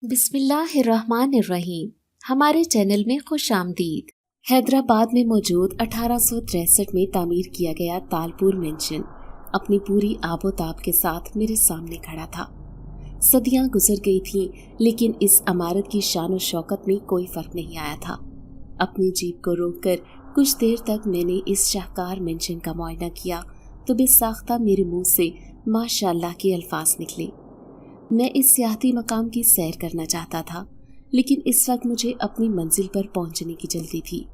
बिस्मिल्लाहिर्रहमानिर्रहीम। हमारे चैनल में खुश आमदीद। हैदराबाद में मौजूद 1863 में तामीर किया गया तालपुर मेंशन अपनी पूरी आबोताब के साथ मेरे सामने खड़ा था। सदियां गुजर गई थीं, लेकिन इस इमारत की शान और शौकत में कोई फर्क नहीं आया था। अपनी जीप को रोककर कुछ देर तक मैंने इस शाहकार मेंशन का मुआयना किया तो बेसाख्ता मेरे मुंह से माशाअल्लाह के अल्फाज निकले। मैं इस सियाहती मकाम की सैर करना चाहता था, लेकिन इस वक्त मुझे अपनी मंजिल पर पहुंचने की जल्दी थी।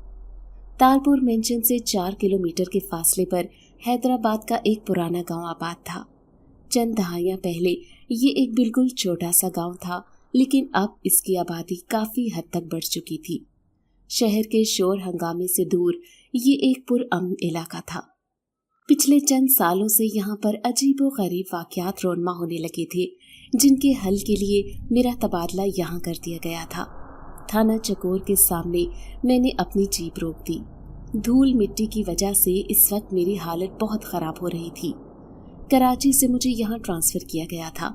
तालपुर मेंशन से 4 किलोमीटर के फासले पर हैदराबाद का एक पुराना गांव आबाद था। चंद दहाइयां पहले ये एक बिल्कुल छोटा सा गांव था, लेकिन अब इसकी आबादी काफी हद तक बढ़ चुकी थी। शहर के शोर हंगामे से दूर ये एक पुरअमन इलाका था। पिछले चंद सालों से यहाँ पर अजीबोगरीब वाक़यात रोनमा होने लगे थे, जिनके हल के लिए मेरा तबादला यहाँ कर दिया गया था। थाना चकोर के सामने मैंने अपनी जीप रोक दी। धूल मिट्टी की वजह से इस वक्त मेरी हालत बहुत ख़राब हो रही थी। कराची से मुझे यहाँ ट्रांसफ़र किया गया था।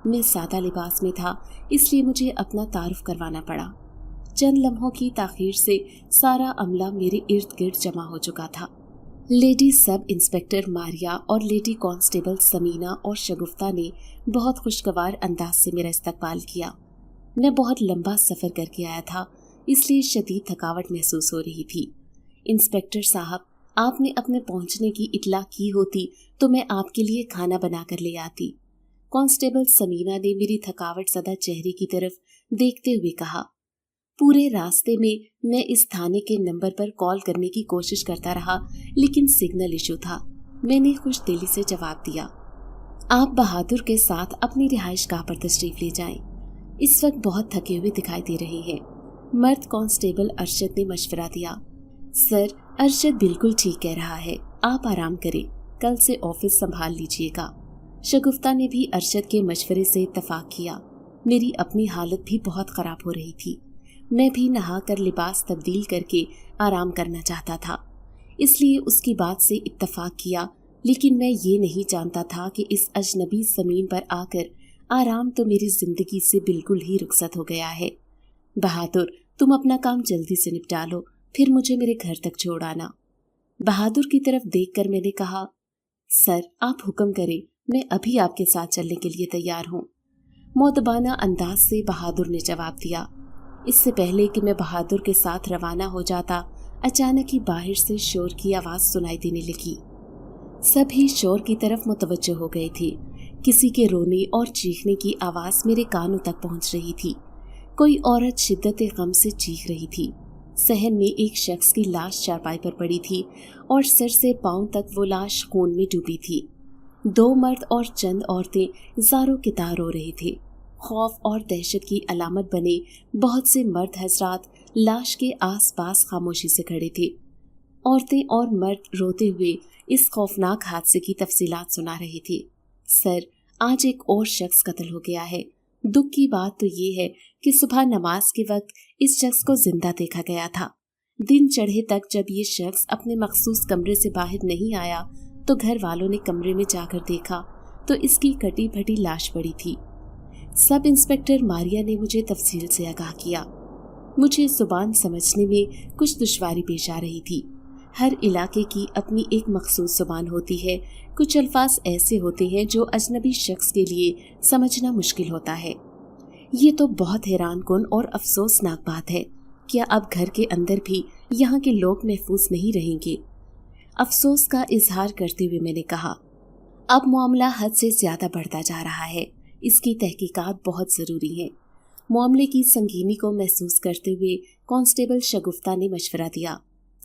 मैं सादा लिबास में था, इसलिए मुझे अपना तारुफ करवाना पड़ा। चंद लम्हों की ताख़ीर से सारा अमला मेरे इर्द गिर्द जमा हो चुका था। लेडी सब इंस्पेक्टर मारिया और लेडी कांस्टेबल समीना और शगुफ्ता ने बहुत खुशगवार अंदाज से मेरा इस्तकबाल किया। मैं बहुत लंबा सफ़र करके आया था, इसलिए शदीद थकावट महसूस हो रही थी। इंस्पेक्टर साहब, आपने अपने पहुंचने की इत्तला की होती तो मैं आपके लिए खाना बना कर ले आती। कांस्टेबल समीना ने मेरी थकावट ज़दा चेहरे की तरफ देखते हुए कहा। पूरे रास्ते में मैं इस थाने के नंबर पर कॉल करने की कोशिश करता रहा, लेकिन सिग्नल इशू था। मैंने खुश दिली से जवाब दिया, आप बहादुर के साथ अपनी रिहाइशगाह पर तशरीफ ले जाएं। इस वक्त बहुत थके हुए दिखाई दे रहे हैं। मर्द कांस्टेबल अरशद ने मशवरा दिया। सर, अरशद बिल्कुल ठीक कह रहा है, आप आराम करें, कल से ऑफिस संभाल लीजिएगा। शगुफ्ता ने भी अरशद के मशवरे से इत्तफाक किया। मेरी अपनी हालत भी बहुत ख़राब हो रही थी। मैं भी नहाकर लिबास तब्दील करके आराम करना चाहता था, इसलिए उसकी बात से इत्तफाक किया, लेकिन मैं ये नहीं जानता था कि इस अजनबी ज़मीन पर आकर आराम तो मेरी ज़िंदगी से बिल्कुल ही रुखसत हो गया है। बहादुर, तुम अपना काम जल्दी से निपटा लो, फिर मुझे मेरे घर तक छोड़ आना। बहादुर की तरफ देखकर मैंने कहा, सर आप हुक्म करें, मैं अभी आपके साथ चलने के लिए तैयार हूँ। मोतबाना अंदाज से बहादुर ने जवाब दिया। इससे पहले कि मैं बहादुर के साथ रवाना हो जाता, अचानक ही बाहर से शोर की आवाज़ सुनाई देने लगी। सभी शोर की तरफ मुतवज्जो हो गए थे। किसी के रोने और चीखने की आवाज़ मेरे कानों तक पहुंच रही थी। कोई औरत शिद्दत गम से चीख रही थी। सहन में एक शख्स की लाश चारपाई पर पड़ी थी और सर से पांव तक वो लाश खून में डूबी थी। 2 मर्द और चंद औरतें ज़ारों के तार रो रहे थे। खौफ और दहशत की अलामत बने बहुत से मर्द हजरात लाश के आसपास खामोशी से खड़े थे। औरतें और मर्द रोते हुए इस खौफनाक हादसे की तफसीलात सुना रहे थे। सर, आज एक और शख्स कत्ल हो गया है। दुख की बात तो ये है कि सुबह नमाज के वक्त इस शख्स को जिंदा देखा गया था। दिन चढ़े तक जब ये शख्स अपने मखसूस कमरे से बाहर नहीं आया तो घर वालों ने कमरे में जाकर देखा तो इसकी कटी फटी लाश पड़ी थी। सब इंस्पेक्टर मारिया ने मुझे तफसील से आगाह किया। मुझे जुबान समझने में कुछ दुश्वारी पेश आ रही थी। हर इलाके की अपनी एक मखसूस जुबान होती है। कुछ अल्फाज ऐसे होते हैं जो अजनबी शख्स के लिए समझना मुश्किल होता है। ये तो बहुत हैरान कुन और अफसोसनाक बात है। क्या अब घर के अंदर भी यहाँ के लोग महफूज नहीं रहेंगे? अफसोस का इजहार करते हुए मैंने कहा, अब मामला हद से ज्यादा बढ़ता जा रहा है। इसकी तहकीकात बहुत ज़रूरी है। मामले की संगीनी को महसूस करते हुए कांस्टेबल शगुफ्ता ने मशवरा दिया,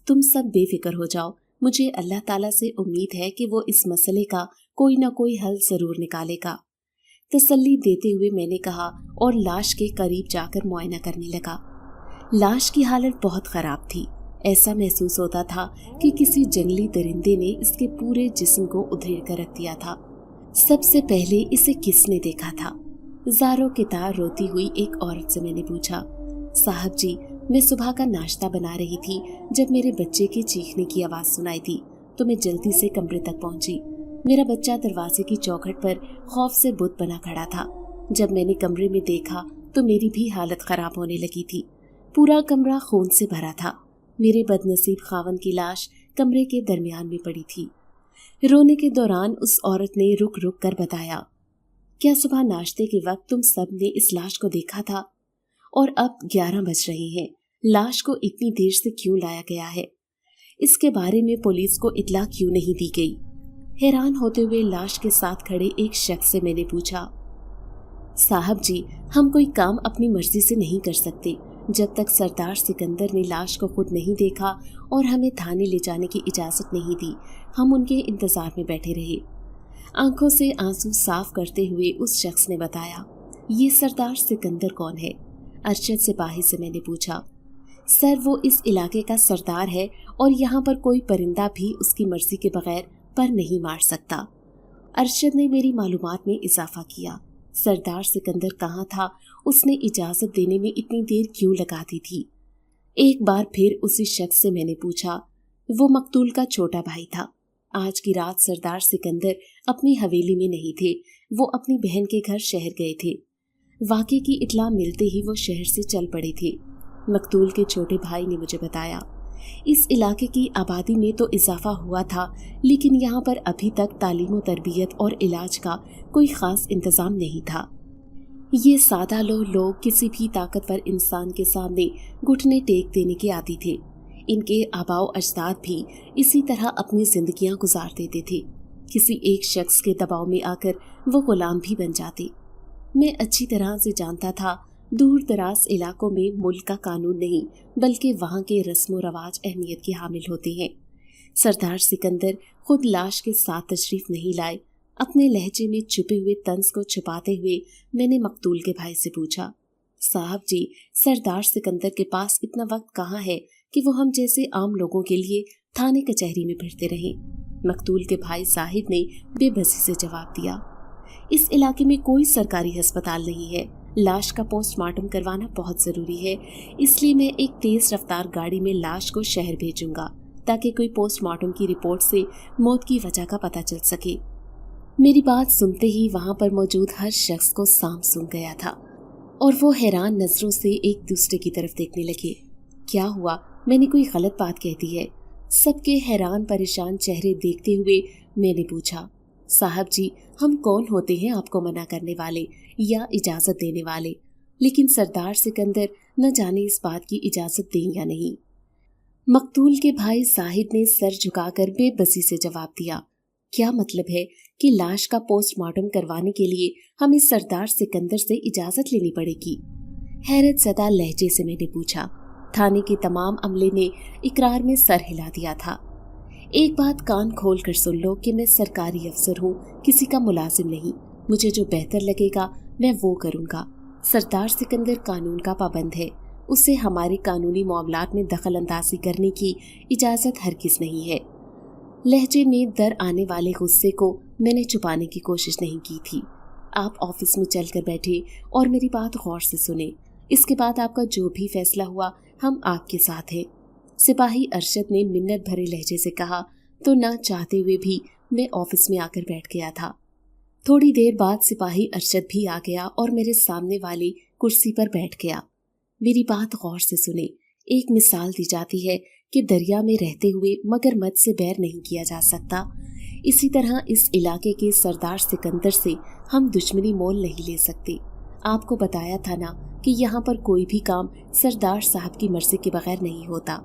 तुम सब बेफिक्र हो जाओ, मुझे अल्लाह ताला से उम्मीद है कि वो इस मसले का कोई ना कोई हल ज़रूर निकालेगा। तसल्ली देते हुए मैंने कहा और लाश के करीब जाकर मुआयना करने लगा। लाश की हालत बहुत ख़राब थी। ऐसा महसूस होता था कि किसी जंगली दरिंदे ने इसके पूरे जिस्म को उधेड़ कर रख दिया था। सबसे पहले इसे किसने देखा था? ज़ारों के तार रोती हुई एक औरत से मैंने पूछा। साहब जी, मैं सुबह का नाश्ता बना रही थी जब मेरे बच्चे के चीखने की आवाज़ सुनाई दी तो मैं जल्दी से कमरे तक पहुंची। मेरा बच्चा दरवाजे की चौखट पर खौफ से बुत बना खड़ा था। जब मैंने कमरे में देखा तो मेरी भी हालत खराब होने लगी थी। पूरा कमरा खून से भरा था। मेरे बदनसीब खावन की लाश कमरे के दरमियान में पड़ी थी। रोने के दौरान उस औरत ने रुक रुक कर बताया, क्या सुबह नाश्ते के वक्त तुम सब ने इस लाश को देखा था? और अब 11 बज रहे हैं। लाश को इतनी देर से क्यों लाया गया है? इसके बारे में पुलिस को इत्तला क्यों नहीं दी गई? हैरान होते हुए लाश के साथ खड़े एक शख्स से मैंने पूछा, साहब जी, हम कोई काम अपनी मर्जी से नहीं कर सकते। जब तक सरदार सिकंदर ने लाश को खुद नहीं देखा और हमें थाने ले जाने की इजाज़त नहीं दी, हम उनके इंतज़ार में बैठे रहे। आंखों से आंसू साफ करते हुए उस शख्स ने बताया, ये सरदार सिकंदर कौन है? अरशद सिपाही से मैंने पूछा। सर, वो इस इलाके का सरदार है और यहाँ पर कोई परिंदा भी उसकी मर्जी के बगैर पर नहीं मार सकता। अरशद ने मेरी मालूमात में इजाफा किया। सरदार सिकंदर कहाँ था? उसने इजाज़त देने में इतनी देर क्यों लगा दी थी? एक बार फिर उसी शख्स से मैंने पूछा। वो मकतूल का छोटा भाई था। आज की रात सरदार सिकंदर अपनी हवेली में नहीं थे, वो अपनी बहन के घर शहर गए थे। वाक़े की इत्तला मिलते ही वो शहर से चल पड़े थे। मकतूल के छोटे भाई ने मुझे बताया, इस इलाके की आबादी में तो इजाफा हुआ था, लेकिन यहाँ पर अभी तक तालीम व तरबियत और इलाज का कोई ख़ास इंतज़ाम नहीं था। ये सादा लोग किसी भी ताकतवर इंसान के सामने घुटने टेक देने के आदी थे। इनके आबाओ अजदाद भी इसी तरह अपनी जिंदगियां गुजार देते थे। किसी एक शख्स के दबाव में आकर वो गुलाम भी बन जाते। मैं अच्छी तरह से जानता था, दूर दराज इलाकों में मुल्क का कानून नहीं बल्कि वहाँ के रस्म व रवाज अहमियत के हामिल होते हैं। सरदार सिकंदर खुद लाश के साथ तशरीफ नहीं लाए। अपने लहजे में छुपे हुए तंज को छुपाते हुए मैंने मकतूल के भाई से पूछा, साहब जी, सरदार सिकंदर के पास इतना वक्त कहाँ है कि वो हम जैसे आम लोगों के लिए थाने कचहरी में फिरते रहे? मकतूल के भाई साहिद ने बेबसी से जवाब दिया, इस इलाके में कोई सरकारी अस्पताल नहीं है। लाश का पोस्टमार्टम करवाना बहुत ज़रूरी है, इसलिए मैं एक तेज़ रफ्तार गाड़ी में लाश को शहर भेजूंगा ताकि कोई पोस्टमार्टम की रिपोर्ट से मौत की वजह का पता चल सके। मेरी बात सुनते ही वहाँ पर मौजूद हर शख्स को सांप सूंघ गया था और वो हैरान नज़रों से एक दूसरे की तरफ देखने लगे। क्या हुआ? मैंने कोई गलत बात कह दी है? सबके हैरान परेशान चेहरे देखते हुए मैंने पूछा, साहब जी, हम कौन होते हैं आपको मना करने वाले या इजाज़त देने वाले? लेकिन सरदार सिकंदर न जाने इस बात की इजाज़त दें या नहीं। मकतूल के भाई साहिद ने सर झुकाकर बेबसी से जवाब दिया, क्या मतलब है कि लाश का पोस्टमार्टम करवाने के लिए हमें सरदार सिकंदर से इजाज़त लेनी पड़ेगी? हैरत ज़दा लहजे से मैंने पूछा। थाने के तमाम अमले ने इकरार में सर हिला दिया था। एक बात कान खोल कर सुन लो कि मैं सरकारी अफसर हूँ, किसी का मुलाजिम नहीं। मुझे जो बेहतर लगेगा मैं वो करूँगा। सरदार सिकंदर कानून का पाबंद है, उसे हमारे कानूनी मामलात में दखल अंदाजी करने की इजाज़त हरगिज़ नहीं है। लहजे में दर आने वाले गुस्से को मैंने छुपाने की कोशिश नहीं की थी। आप ऑफिस में चलकर बैठे और मेरी बात गौर से सुने। इसके बाद आपका जो भी फैसला हुआ हम आपके साथ हैं। सिपाही अरशद ने मिन्नत भरे लहजे से कहा तो ना चाहते हुए भी मैं ऑफिस में आकर बैठ गया था। थोड़ी देर बाद सिपाही अरशद भी आ गया और मेरे सामने वाली कुर्सी पर बैठ गया। मेरी बात गौर से सुने। एक मिसाल दी जाती है कि दरिया में रहते हुए मगरमच्छ से बैर नहीं किया जा सकता। इसी तरह इस इलाके के सरदार सिकंदर से हम दुश्मनी मोल नहीं ले सकते। आपको बताया था ना कि यहाँ पर कोई भी काम सरदार साहब की मर्जी के बगैर नहीं होता।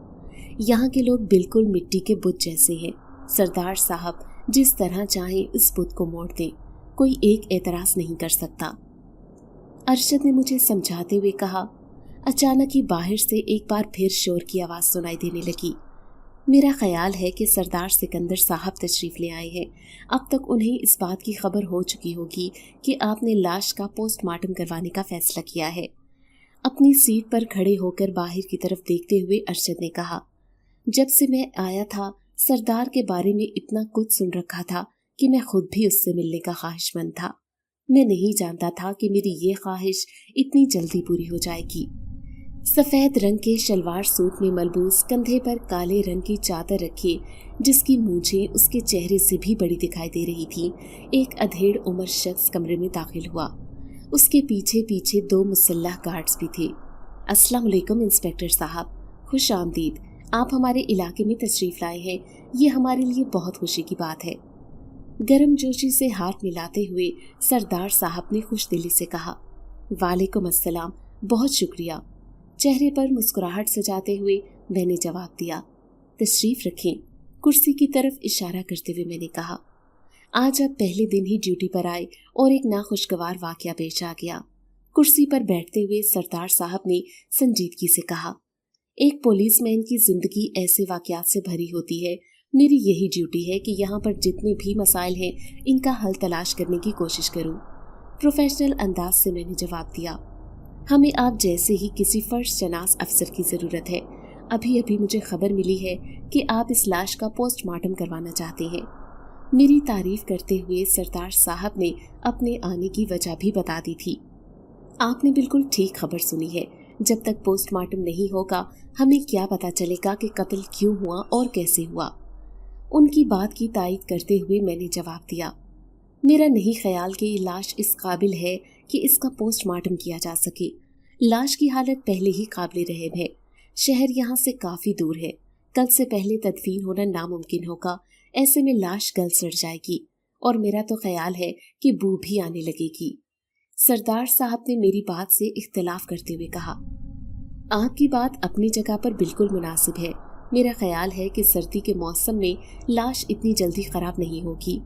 यहाँ के लोग बिल्कुल मिट्टी के बुत जैसे हैं। सरदार साहब जिस तरह चाहे इस बुत को मोड़ दें, कोई एक एतराज नहीं कर सकता। अरशद ने मुझे समझाते हुए कहा। अचानक ही बाहर से एक बार फिर शोर की आवाज़ सुनाई देने लगी। मेरा ख्याल है कि सरदार सिकंदर साहब तशरीफ़ ले आए हैं। अब तक उन्हें इस बात की खबर हो चुकी होगी कि आपने लाश का पोस्टमार्टम करवाने का फैसला किया है। अपनी सीट पर खड़े होकर बाहर की तरफ देखते हुए अरशद ने कहा, जब से मैं आया था सरदार के बारे में इतना कुछ सुन रखा था कि मैं खुद भी उससे मिलने का ख्वाहिशमंद था। मैं नहीं जानता था कि मेरी ये ख्वाहिश इतनी जल्दी पूरी हो जाएगी। सफ़ेद रंग के शलवार सूट में मलबूस, कंधे पर काले रंग की चादर रखी जिसकी मूंछें उसके चेहरे से भी बड़ी दिखाई दे रही थी, एक अधेड़ उम्र शख्स कमरे में दाखिल हुआ। اس کے پیچھے پیچھے 2 مسلح گارڈز بھی تھے۔ السلام علیکم انسپیکٹر صاحب، خوش آمدید، آپ ہمارے علاقے میں تشریف لائے ہیں، یہ ہمارے لیے بہت خوشی کی بات ہے۔ گرم جوشی سے ہاتھ ملاتے ہوئے سردار صاحب نے خوش دلی سے کہا، وعلیکم السلام، بہت شکریہ۔ چہرے پر مسکراہٹ سجاتے ہوئے میں نے جواب دیا، تشریف رکھیں۔ کرسی کی طرف اشارہ کرتے ہوئے میں نے کہا، آج آپ پہلے دن ہی ڈیوٹی پر آئے اور ایک ناخوشگوار واقعہ پیش آ گیا۔ کرسی پر بیٹھتے ہوئے سردار صاحب نے سنجیدگی سے کہا، ایک پولیس مین کی زندگی ایسے واقعات سے بھری ہوتی ہے، میری یہی ڈیوٹی ہے کہ یہاں پر جتنے بھی مسائل ہیں ان کا حل تلاش کرنے کی کوشش کروں۔ پروفیشنل انداز سے میں نے جواب دیا، ہمیں آپ جیسے ہی کسی فرش شناس افسر کی ضرورت ہے۔ ابھی مجھے خبر ملی ہے کہ آپ اس لاش کا پوسٹ مارٹم کروانا چاہتے ہیں۔ میری تعریف کرتے ہوئے سردار صاحب نے اپنے آنے کی وجہ بھی بتا دی تھی۔ آپ نے بالکل ٹھیک خبر سنی ہے، جب تک پوسٹ مارٹم نہیں ہوگا ہمیں کیا پتا چلے گا کہ قتل کیوں ہوا اور کیسے ہوا۔ ان کی بات کی تائید کرتے ہوئے میں نے جواب دیا، میرا نہیں خیال کہ یہ لاش اس قابل ہے کہ اس کا پوسٹ مارٹم کیا جا سکے۔ لاش کی حالت پہلے ہی قابل رحم ہے، شہر یہاں سے کافی دور ہے، کل سے پہلے تدفین ہونا ناممکن ہوگا، ایسے میں لاش گل سڑ جائے گی اور میرا تو خیال ہے کہ بو بھی آنے لگے گی۔ سردار صاحب نے میری بات سے اختلاف کرتے ہوئے کہا، آپ کی بات اپنی جگہ پر بالکل مناسب ہے، میرا خیال ہے کہ سردی کے موسم میں لاش اتنی جلدی خراب نہیں ہوگی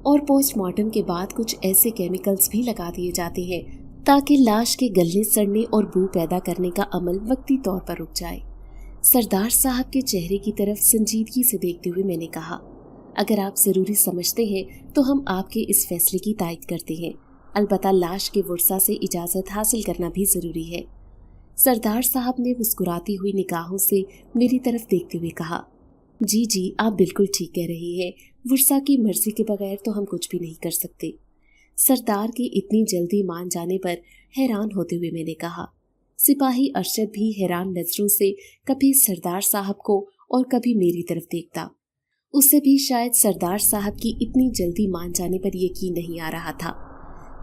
اور پوسٹ مارٹم کے بعد کچھ ایسے کیمیکلز بھی لگا دیے جاتے ہیں تاکہ لاش کے گلنے سڑنے اور بو پیدا کرنے کا عمل وقتی طور پر رک جائے۔ سردار صاحب کے چہرے کی طرف سنجیدگی سے دیکھتے ہوئے میں نے کہا، اگر آپ ضروری سمجھتے ہیں تو ہم آپ کے اس فیصلے کی تائید کرتے ہیں، البتہ لاش کے ورثاء سے اجازت حاصل کرنا بھی ضروری ہے۔ سردار صاحب نے مسکراتی ہوئی نگاہوں سے میری طرف دیکھتے ہوئے کہا، جی آپ بالکل ٹھیک کہہ رہی ہیں، ورثاء کی مرضی کے بغیر تو ہم کچھ بھی نہیں کر سکتے۔ سردار کی اتنی جلدی مان جانے پر حیران ہوتے ہوئے میں نے کہا۔ سپاہی ارشد بھی حیران نظروں سے کبھی سردار صاحب کو اور کبھی میری طرف دیکھتا۔ اسے بھی شاید سردار صاحب کی اتنی جلدی مان جانے پر یقین نہیں آ رہا تھا۔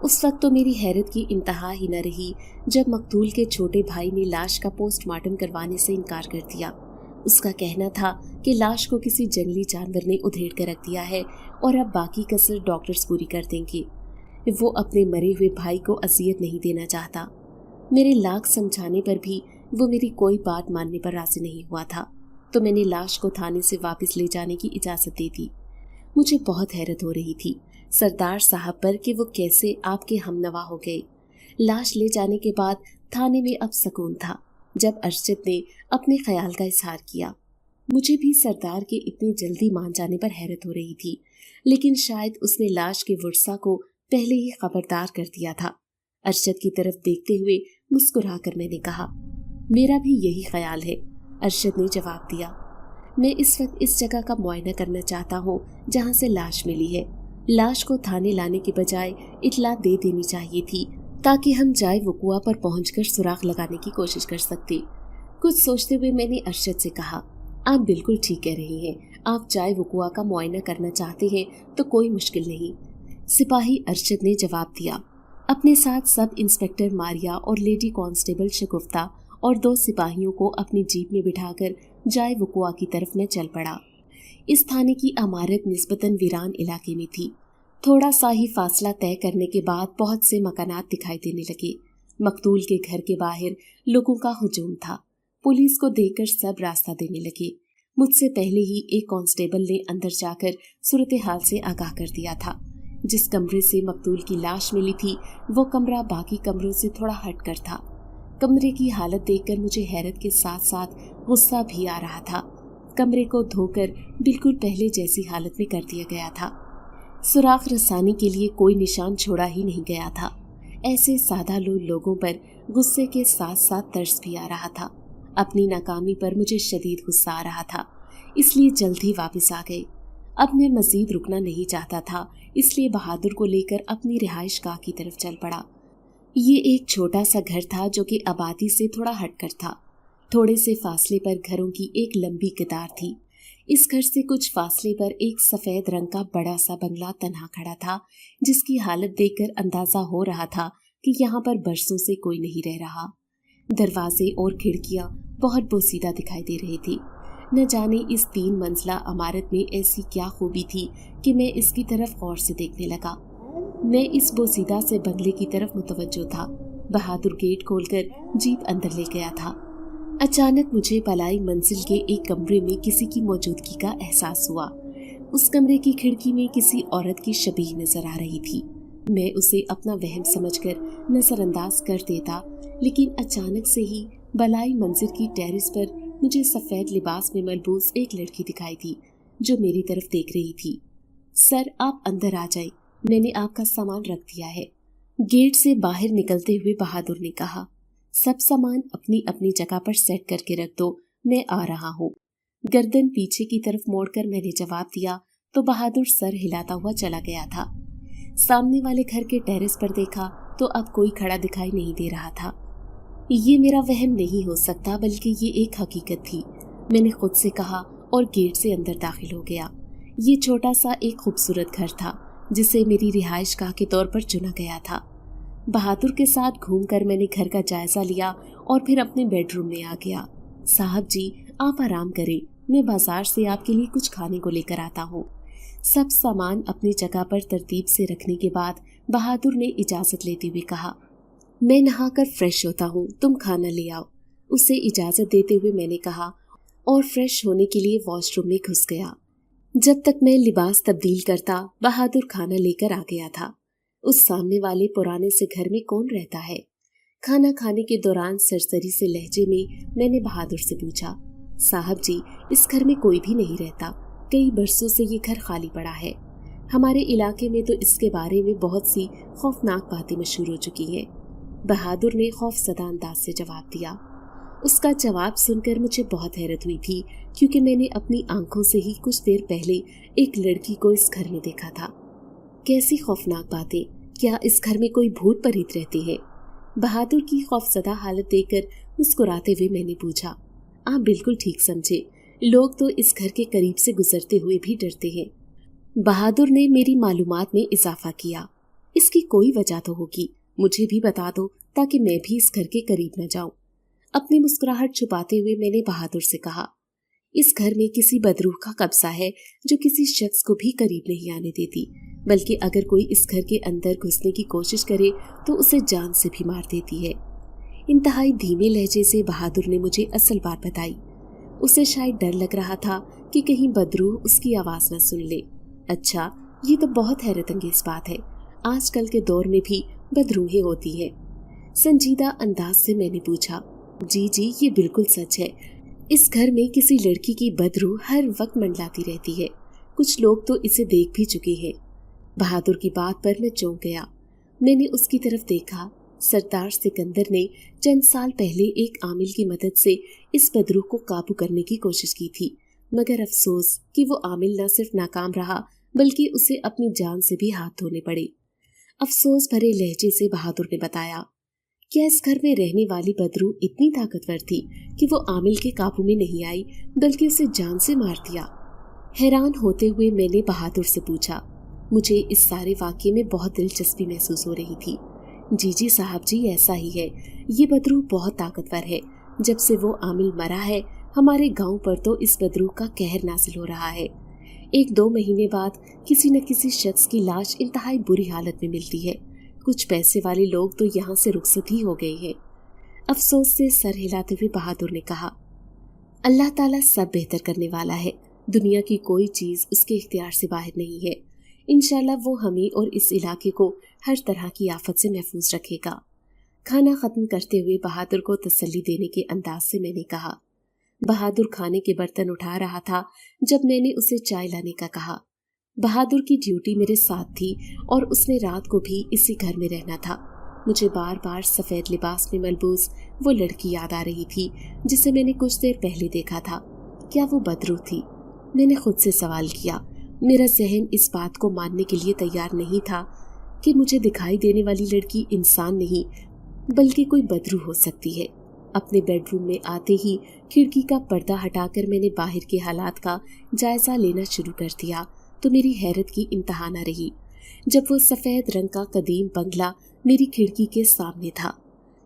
اس وقت تو میری حیرت کی انتہا ہی نہ رہی جب مقتول کے چھوٹے بھائی نے لاش کا پوسٹ مارٹم کروانے سے انکار کر دیا۔ اس کا کہنا تھا کہ لاش کو کسی جنگلی جانور نے ادھیڑ کر رکھ دیا ہے اور اب باقی کسر ڈاکٹرز پوری کر دیں گے۔ وہ اپنے مرے ہوئے بھائی کو اذیت نہیں دینا چاہتا۔ میرے لاکھ سمجھانے پر بھی وہ میری کوئی بات ماننے پر راضی نہیں ہوا تھا، تو میں نے لاش کو تھانے سے واپس لے جانے کی اجازت دے دی۔ مجھے بہت حیرت ہو رہی تھی سردار صاحب پر کہ وہ کیسے آپ کے ہمنوا ہو گئے۔ لاش لے جانے کے بعد تھانے میں اب سکون تھا جب ارشد نے اپنے خیال کا اظہار کیا۔ مجھے بھی سردار کے اتنی جلدی مان جانے پر حیرت ہو رہی تھی، لیکن شاید اس نے لاش کے ورثاء کو پہلے ہی خبردار کر دیا تھا۔ ارشد کی طرف دیکھتے ہوئے مسکرا کر میں نے کہا، میرا بھی یہی خیال ہے۔ ارشد نے جواب دیا، میں اس وقت اس جگہ کا معائنہ کرنا چاہتا ہوں جہاں سے لاش ملی ہے۔ لاش کو تھانے لانے کے بجائے اطلاع دے دینی چاہیے تھی تاکہ ہم جائے وقوع پر پہنچ کر سراغ لگانے کی کوشش کر سکتے۔ کچھ سوچتے ہوئے میں نے ارشد سے کہا، آپ بالکل ٹھیک کہہ رہی ہیں، آپ جائے وقوع کا معائنہ کرنا چاہتے ہیں تو کوئی مشکل نہیں۔ سپاہی ارشد نے جواب دیا۔ اپنے ساتھ سب انسپیکٹر ماریا اور لیڈی کانسٹیبل شگفتہ اور 2 سپاہیوں کو اپنی جیپ میں بٹھا کر جائے وقوع کی طرف میں چل پڑا۔ اس تھانے کی عمارت نسبتاً ویران علاقے میں تھی۔ تھوڑا سا ہی فاصلہ طے کرنے کے بعد بہت سے مکانات دکھائی دینے لگے۔ مقتول کے گھر کے باہر لوگوں کا ہجوم تھا۔ پولیس کو دیکھ کر سب راستہ دینے لگے۔ مجھ سے پہلے ہی ایک کانسٹیبل نے اندر جا کر صورتحال سے آگاہ کر دیا تھا۔ جس کمرے سے مقتول کی لاش ملی تھی وہ کمرہ باقی کمروں سے تھوڑا ہٹ کر تھا۔ کمرے کی حالت دیکھ کر مجھے حیرت کے ساتھ ساتھ غصہ بھی آ رہا تھا۔ کمرے کو دھو کر بالکل پہلے جیسی حالت میں کر دیا گیا تھا۔ سراغ رسانی کے لیے کوئی نشان چھوڑا ہی نہیں گیا تھا۔ ایسے سادہ لوگوں پر غصے کے ساتھ ساتھ ترس بھی آ رہا تھا۔ اپنی ناکامی پر مجھے شدید غصہ آ رہا تھا، اس لیے جلد ہی واپس آ گئے۔ اب میں مزید رکنا نہیں چاہتا تھا، اس لیے بہادر کو لے کر اپنی رہائش گاہ کی طرف چل پڑا۔ یہ ایک چھوٹا سا گھر تھا جو کہ آبادی سے تھوڑا ہٹ کر تھا۔ تھوڑے سے فاصلے پر گھروں کی ایک لمبی قطار تھی۔ اس گھر سے کچھ فاصلے پر ایک سفید رنگ کا بڑا سا بنگلہ تنہا کھڑا تھا، جس کی حالت دیکھ کر اندازہ ہو رہا تھا کہ यहाँ पर बरसों से कोई नहीं रह रहा। दरवाजे और खिड़कियां बहुत बोसीदा दिखाई दे रही थी। न जाने इस 3 मंजिला इमारत में ऐसी क्या खूबी थी कि मैं इसकी तरफ गौर से देखने लगा। मैं इस बोसीदा से बंगले की तरफ मुतवज्जो था। बहादुर गेट खोलकर जीप अंदर ले गया था। अचानक मुझे पलाई मंजिल के एक कमरे में किसी की मौजूदगी का एहसास हुआ। उस कमरे की खिड़की में किसी औरत की शबीह नजर आ रही थी। मैं उसे अपना वहम समझकर नजरअंदाज कर देता, लेकिन अचानक से ही बलाई मंजिल की टेरेस पर मुझे सफेद लिबास में मलबूस एक लड़की दिखाई दी जो मेरी तरफ देख रही थी। सर, आप अंदर आ जाएं, मैंने आपका सामान रख दिया है, गेट से बाहर निकलते हुए बहादुर ने कहा। सब सामान अपनी अपनी जगह पर सेट करके रख दो, मैं आ रहा हूँ। गर्दन पीछे की तरफ मोड़कर मैंने जवाब दिया तो बहादुर सर हिलाता हुआ चला गया था। सामने वाले घर के टेरेस पर देखा तो अब कोई खड़ा दिखाई नहीं दे रहा था। ये मेरा वहम नहीं हो सकता, बल्कि ये एक हकीकत थी, मैंने खुद से कहा और गेट से अंदर दाखिल हो गया। ये छोटा सा एक खूबसूरत घर था जिसे मेरी रिहाइशगाह के तौर पर चुना गया था। बहादुर के साथ घूमकर मैंने घर का जायजा लिया और फिर अपने बेडरूम में आ गया। साहब जी, आप आराम करें, मैं बाजार से आपके लिए कुछ खाने को लेकर आता हूँ। सब सामान अपनी जगह पर तरतीब से रखने के बाद बहादुर ने इजाजत लेते हुए कहा, मैं नहाकर फ्रेश होता हूँ, तुम खाना ले आओ। उसे इजाजत देते हुए मैंने कहा और फ्रेश होने के लिए वॉशरूम में घुस गया। जब तक मैं लिबास तब्दील करता, बहादुर खाना लेकर आ गया था। उस सामने वाले पुराने से घर में कौन रहता है? खाना खाने के दौरान सरसरी से लहजे में मैंने बहादुर से पूछा, साहब जी, इस घर में कोई भी नहीं रहता, कई बरसों से ये घर खाली पड़ा है। हमारे इलाके में तो इसके बारे में बहुत सी खौफनाक बातें मशहूर हो चुकी हैं। बहादुर ने खौफजदा अंदाज से जवाब दिया। उसका जवाब सुनकर मुझे बहुत हैरत हुई थी, क्योंकि मैंने अपनी आंखों से ही कुछ देर पहले एक लड़की को इस घर में देखा था। कैसी खौफनाक बातें? क्या इस घर में कोई भूत प्रेत रहते हैं? बहादुर की खौफजदा हालत देखकर मुस्कुराते हुए मैंने पूछा, आप बिल्कुल ठीक समझे, लोग तो इस घर के करीब से गुजरते हुए भी डरते हैं। बहादुर ने मेरी मालूमात में इजाफा किया। इसकी कोई वजह तो होगी, मुझे भी बता दो ताकि मैं भी इस घर के करीब न जाऊं। अपनी मुस्कुराहट छुपाते हुए मैंने बहादुर से कहा, इस घर में किसी बदरूह का कब्जा है जो किसी शख्स को भी करीब नहीं आने देती, बल्कि अगर कोई इस घर के अंदर घुसने की कोशिश करे तो उसे जान से भी मार देती है। इंतहाई धीमे लहजे से बहादुर ने मुझे असल बात बताई। उसे शायद डर लग रहा था कि कहीं बदरूह उसकी आवाज न सुन ले। अच्छा, ये तो बहुत हैरत अंगेज बात है, आजकल के दौर में भी बदरूहें होती हैं। संजीदा अंदाज से मैंने पूछा, जी जी, ये बिल्कुल सच है, इस घर में किसी लड़की की बदरूह हर वक्त मंडलाती रहती है, कुछ लोग तो इसे देख भी चुके हैं। बहादुर की बात पर मैं चौंक गया। मैंने उसकी तरफ देखा। सरदार सिकंदर ने चंद साल पहले एक आमिल की मदद से इस बदरूह को काबू करने की कोशिश की थी, मगर अफसोस कि वो आमिल न सिर्फ नाकाम रहा बल्कि उसे अपनी जान से भी हाथ धोने पड़े। अफसोस भरे लहजे से बहादुर ने बताया, क्या इस घर में रहने वाली बदरूह इतनी ताकतवर थी कि वो आमिल के काबू में नहीं आई बल्कि उसे जान से मार दिया? हैरान होते हुए मैंने बहादुर से पूछा। मुझे इस सारे वाक़ये में बहुत दिलचस्पी महसूस हो रही थी। जी जी साहब जी, ऐसा ही है, ये बदरूह बहुत ताकतवर है। जब से वो आमिल मरा है, हमारे गांव पर तो इस बदरूह का कहर नाजिल हो रहा है। 1-2 महीने बाद किसी न किसी शख्स की लाश इंतहाई बुरी हालत में मिलती है। कुछ पैसे वाले लोग तो यहाँ से रुखसत ही हो गए हैं। अफसोस से सर हिलाते हुए बहादुर ने कहा, अल्लाह ताला सब बेहतर करने वाला है, दुनिया की कोई चीज़ उसके इख्तियार से बाहर नहीं है। इंशाल्लाह वो हमें और इस इलाके को हर तरह की आफत से महफूज रखेगा। खाना खत्म करते हुए बहादुर को तसल्ली देने के अंदाज से मैंने कहा। बहादुर खाने के बर्तन उठा रहा था जब मैंने उसे चाय लाने का कहा। बहादुर की ड्यूटी मेरे साथ थी और उसने रात को भी इसी घर में रहना था। मुझे बार बार सफ़ेद लिबास में मलबूस वो लड़की याद आ रही थी जिसे मैंने कुछ देर पहले देखा था। क्या वो बदरूह थी? मैंने खुद से सवाल किया। मेरा जहन इस बात को मानने के लिए तैयार नहीं था कि मुझे दिखाई देने वाली लड़की इंसान नहीं बल्कि कोई बदरूह हो सकती है। अपने बेडरूम में आते ही खिड़की का पर्दा हटाकर मैंने बाहर के हालात का जायजा लेना शुरू कर दिया तो मेरी हैरत की इंतहा न रही। जब वो सफेद रंग का कदीम बंगला मेरी खिड़की के सामने था।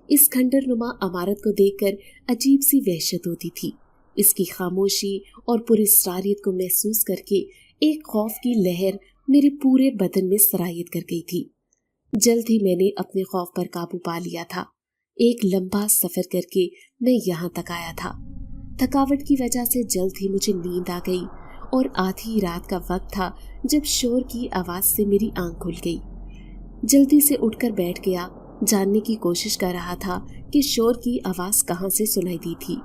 इस खंडर नुमा इमारत को देखकर अजीब सी वहशत होती थी। इसकी खामोशी और पुरस्कारियत को महसूस करके एक खौफ की लहर मेरे पूरे बदन में सरायत कर गई थी। जल्द ही मैंने अपने खौफ पर काबू पा लिया था। एक लंबा सफर करके मैं यहाँ तक आया था। थकावट की वजह से जल्द ही मुझे नींद आ गई और आधी रात का वक्त था जब शोर की आवाज से मेरी आंख खुल गई। जल्दी से उठकर बैठ गया, जानने की कोशिश कर रहा था कि शोर की आवाज कहाँ से सुनाई दी थी।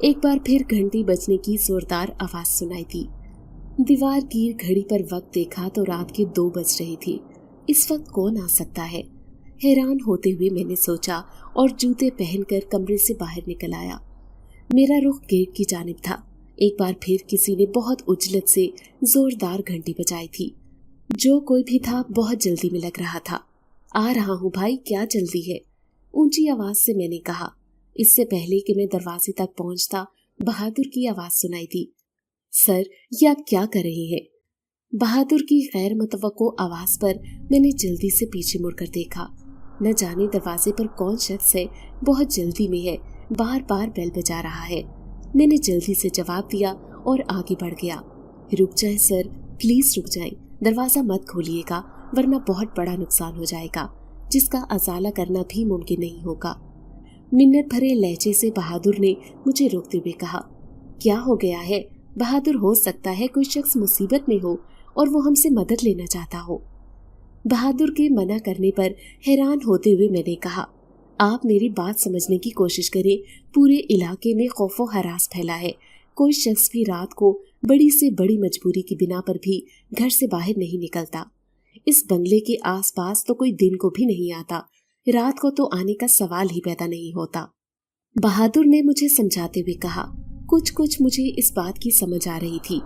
एक बार फिर घंटी बजने की जोरदार आवाज सुनाई दी। दीवार गिर घड़ी पर वक्त देखा तो रात के 2 बज रही थी। इस वक्त कौन आ सकता है? हैरान होते हुए मैंने सोचा और जूते पहनकर कमरे से बाहर निकल आया। मेरा रुख गेट की जानिब था। एक बार फिर किसी ने बहुत उजलत से जोरदार घंटी बजाई थी। जो कोई भी था बहुत जल्दी में लग रहा था। आ रहा हूँ भाई, क्या जल्दी है? ऊंची आवाज से मैंने कहा। इससे पहले कि मैं दरवाजे तक पहुंचता, बहादुर की आवाज सुनाई दी। सर, ये आप क्या कर रहे हैं? बहादुर की गैर मुतवक्को आवाज पर मैंने जल्दी से पीछे मुड़कर देखा। न जाने दरवाजे पर कौन शख्स है, बहुत जल्दी में है, बार बार बेल बजा रहा है। मैंने जल्दी से जवाब दिया और आगे बढ़ गया। रुक जाएं सर, प्लीज रुक जाएं, दरवाजा मत खोलिएगा वरना बहुत बड़ा नुकसान हो जाएगा, जिसका अजाला करना भी मुमकिन नहीं होगा। मिन्नत भरे लहजे से बहादुर ने मुझे रोकते हुए कहा। क्या हो गया है बहादुर? हो सकता है कोई शख्स मुसीबत में हो और वो हमसे मदद लेना चाहता हो। बहादुर के मना करने पर हैरान होते हुए मैंने कहा, आप मेरी बात समझने की कोशिश करें। पूरे इलाके में खौफो हरास फैला है। कोई शख्स भी रात को बड़ी से बड़ी मजबूरी की बिना पर भी घर से बाहर नहीं निकलता। इस बंगले के आसपास तो कोई दिन को भी नहीं आता, रात को तो आने का सवाल ही पैदा नहीं होता। बहादुर ने मुझे समझाते हुए कहा। कुछ कुछ मुझे इस बात की समझ आ रही थी।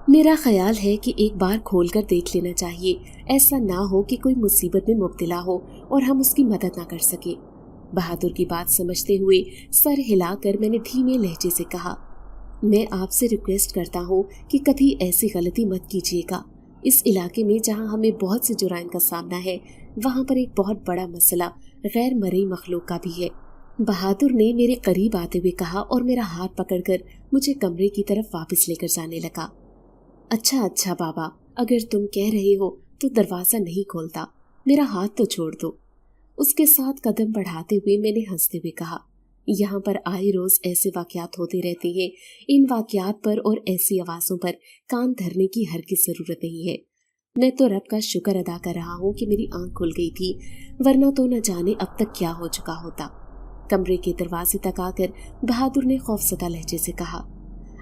मेरा ख्याल है कि एक बार खोलकर देख लेना चाहिए, ऐसा ना हो कि कोई मुसीबत में मुब्तला हो और हम उसकी मदद ना कर सके। बहादुर की बात समझते हुए सर हिलाकर मैंने धीमे लहजे से कहा, मैं आपसे रिक्वेस्ट करता हूँ कि कभी ऐसी गलती मत कीजिएगा। इस इलाके में जहाँ हमें बहुत से जुराइम का सामना है, वहाँ पर एक बहुत बड़ा मसला गैर मरई मखलूक का भी है। बहादुर ने मेरे करीब आते हुए कहा और मेरा हाथ पकड़कर मुझे कमरे की तरफ वापस लेकर जाने लगा। अच्छा बाबा, अगर तुम कह रहे हो तो दरवाजा नहीं खोलता, मेरा हाथ तो छोड़ दो। उसके साथ कदम बढ़ाते हुए मैंने हंसते हुए कहा, यहाँ पर आए रोज ऐसे वाकयात होते रहते हैं। इन वाकयात पर और ऐसी आवाजों पर कान धरने की हरगिज़ जरूरत नहीं है। मैं तो रब का शुक्र अदा कर रहा हूँ कि मेरी आंख खुल गई थी, वरना तो न जाने अब तक क्या हो चुका होता। कमरे के दरवाजे तक आकर बहादुर ने खौफजदा लहजे से कहा,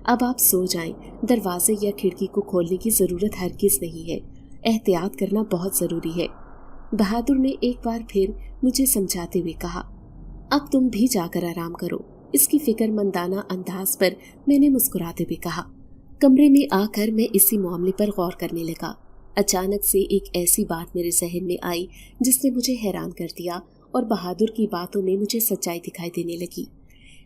अब आप सो जाएं, दरवाजे या खिड़की को खोलने की जरूरत हरगिज़ नहीं है, एहतियात करना बहुत जरूरी है। बहादुर ने एक बार फिर मुझे समझाते हुए कहा, अब तुम भी जाकर आराम करो। इसकी फिक्रमंदाना अंदाज पर मैंने मुस्कुराते हुए कहा। कमरे में आकर मैं इसी मामले पर गौर करने लगा। अचानक से एक ऐसी बात मेरे जहन में आई जिसने मुझे हैरान कर दिया और बहादुर की बातों में मुझे सच्चाई दिखाई देने लगी।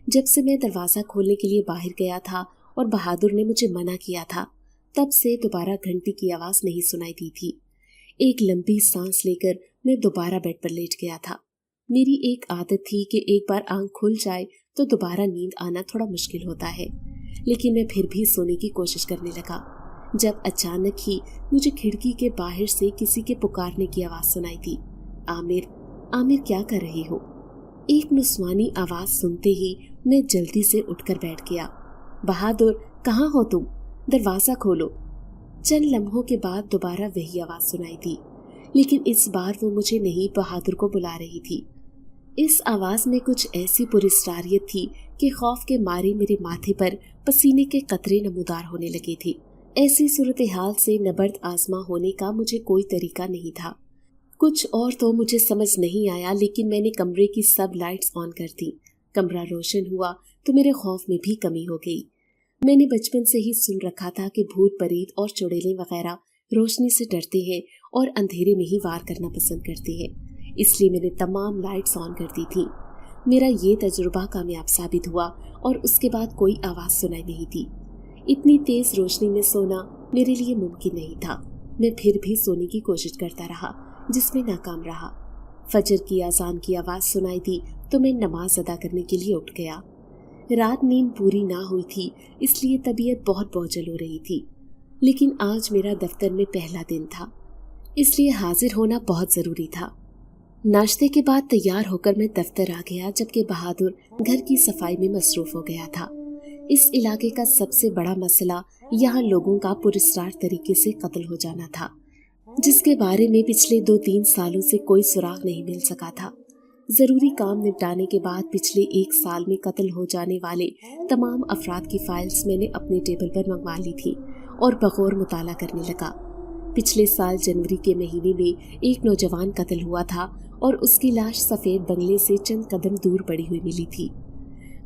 जब से मैं दरवाज़ा खोलने के लिए बाहर गया था और बहादुर ने मुझे मना किया था, तब से दोबारा घंटी की आवाज़ नहीं सुनाई दी थी। एक लंबी सांस लेकर मैं दोबारा बेड पर लेट गया था। मेरी एक आदत थी कि एक बार आंख खुल जाए तो दोबारा नींद आना थोड़ा मुश्किल होता है, लेकिन मैं फिर भी सोने की कोशिश करने लगा जब अचानक ही मुझे खिड़की के बाहर से किसी के पुकारने की आवाज़ सुनाई दी। आमिर, आमिर, क्या कर रहे हो? एक नुस्वानी आवाज़ सुनते ही मैं जल्दी से उठकर बैठ गया। बहादुर, कहाँ हो तुम? दरवाज़ा खोलो। चंद लम्हों के बाद दोबारा वही आवाज़ सुनाई दी, लेकिन इस बार वो मुझे नहीं, बहादुर को बुला रही थी। इस आवाज़ में कुछ ऐसी पुरस्कारियत थी कि खौफ के मारे मेरे माथे पर पसीने के कतरे नमूदार होने लगे थे। ऐसी सूरत हाल से नबर्द आजमा होने का मुझे कोई तरीका नहीं था। कुछ और तो मुझे समझ नहीं आया, लेकिन मैंने कमरे की सब लाइट्स ऑन कर दी। कमरा रोशन हुआ तो मेरे खौफ में भी कमी हो गई। मैंने बचपन से ही सुन रखा था कि भूत प्रेत और चुड़ैलें वगैरह रोशनी से डरते हैं और अंधेरे में ही वार करना पसंद करते हैं, इसलिए मैंने तमाम लाइट्स ऑन कर दी थी। मेरा ये तजुर्बा कामयाब साबित हुआ और उसके बाद कोई आवाज़ सुनाई नहीं दी। इतनी तेज रोशनी में सोना मेरे लिए मुमकिन नहीं था। मैं फिर भी सोने की कोशिश करता रहा, जिसमें नाकाम रहा। फजर की अजान की आवाज़ सुनाई दी तो मैं नमाज अदा करने के लिए उठ गया। रात नींद पूरी ना हुई थी, इसलिए तबीयत बहुत बोझल हो रही थी। लेकिन आज मेरा दफ्तर में पहला दिन था, इसलिए हाजिर होना बहुत ज़रूरी था। नाश्ते के बाद तैयार होकर मैं दफ्तर आ गया, जबकि बहादुर घर की सफाई में मसरूफ हो गया था। इस इलाके का सबसे बड़ा मसला यहाँ लोगों का पुरस्कार तरीके से कत्ल हो जाना था, जिसके बारे में पिछले 2-3 सालों से कोई सुराग नहीं मिल सका था। ज़रूरी काम निपटाने के बाद पिछले 1 साल में कत्ल हो जाने वाले तमाम अफराद की फाइल्स मैंने अपने टेबल पर मंगवा ली थी और बगौर मुताला करने लगा। पिछले साल जनवरी के महीने में एक नौजवान कत्ल हुआ था और उसकी लाश सफ़ेद बंगले से चंद कदम दूर पड़ी हुई मिली थी।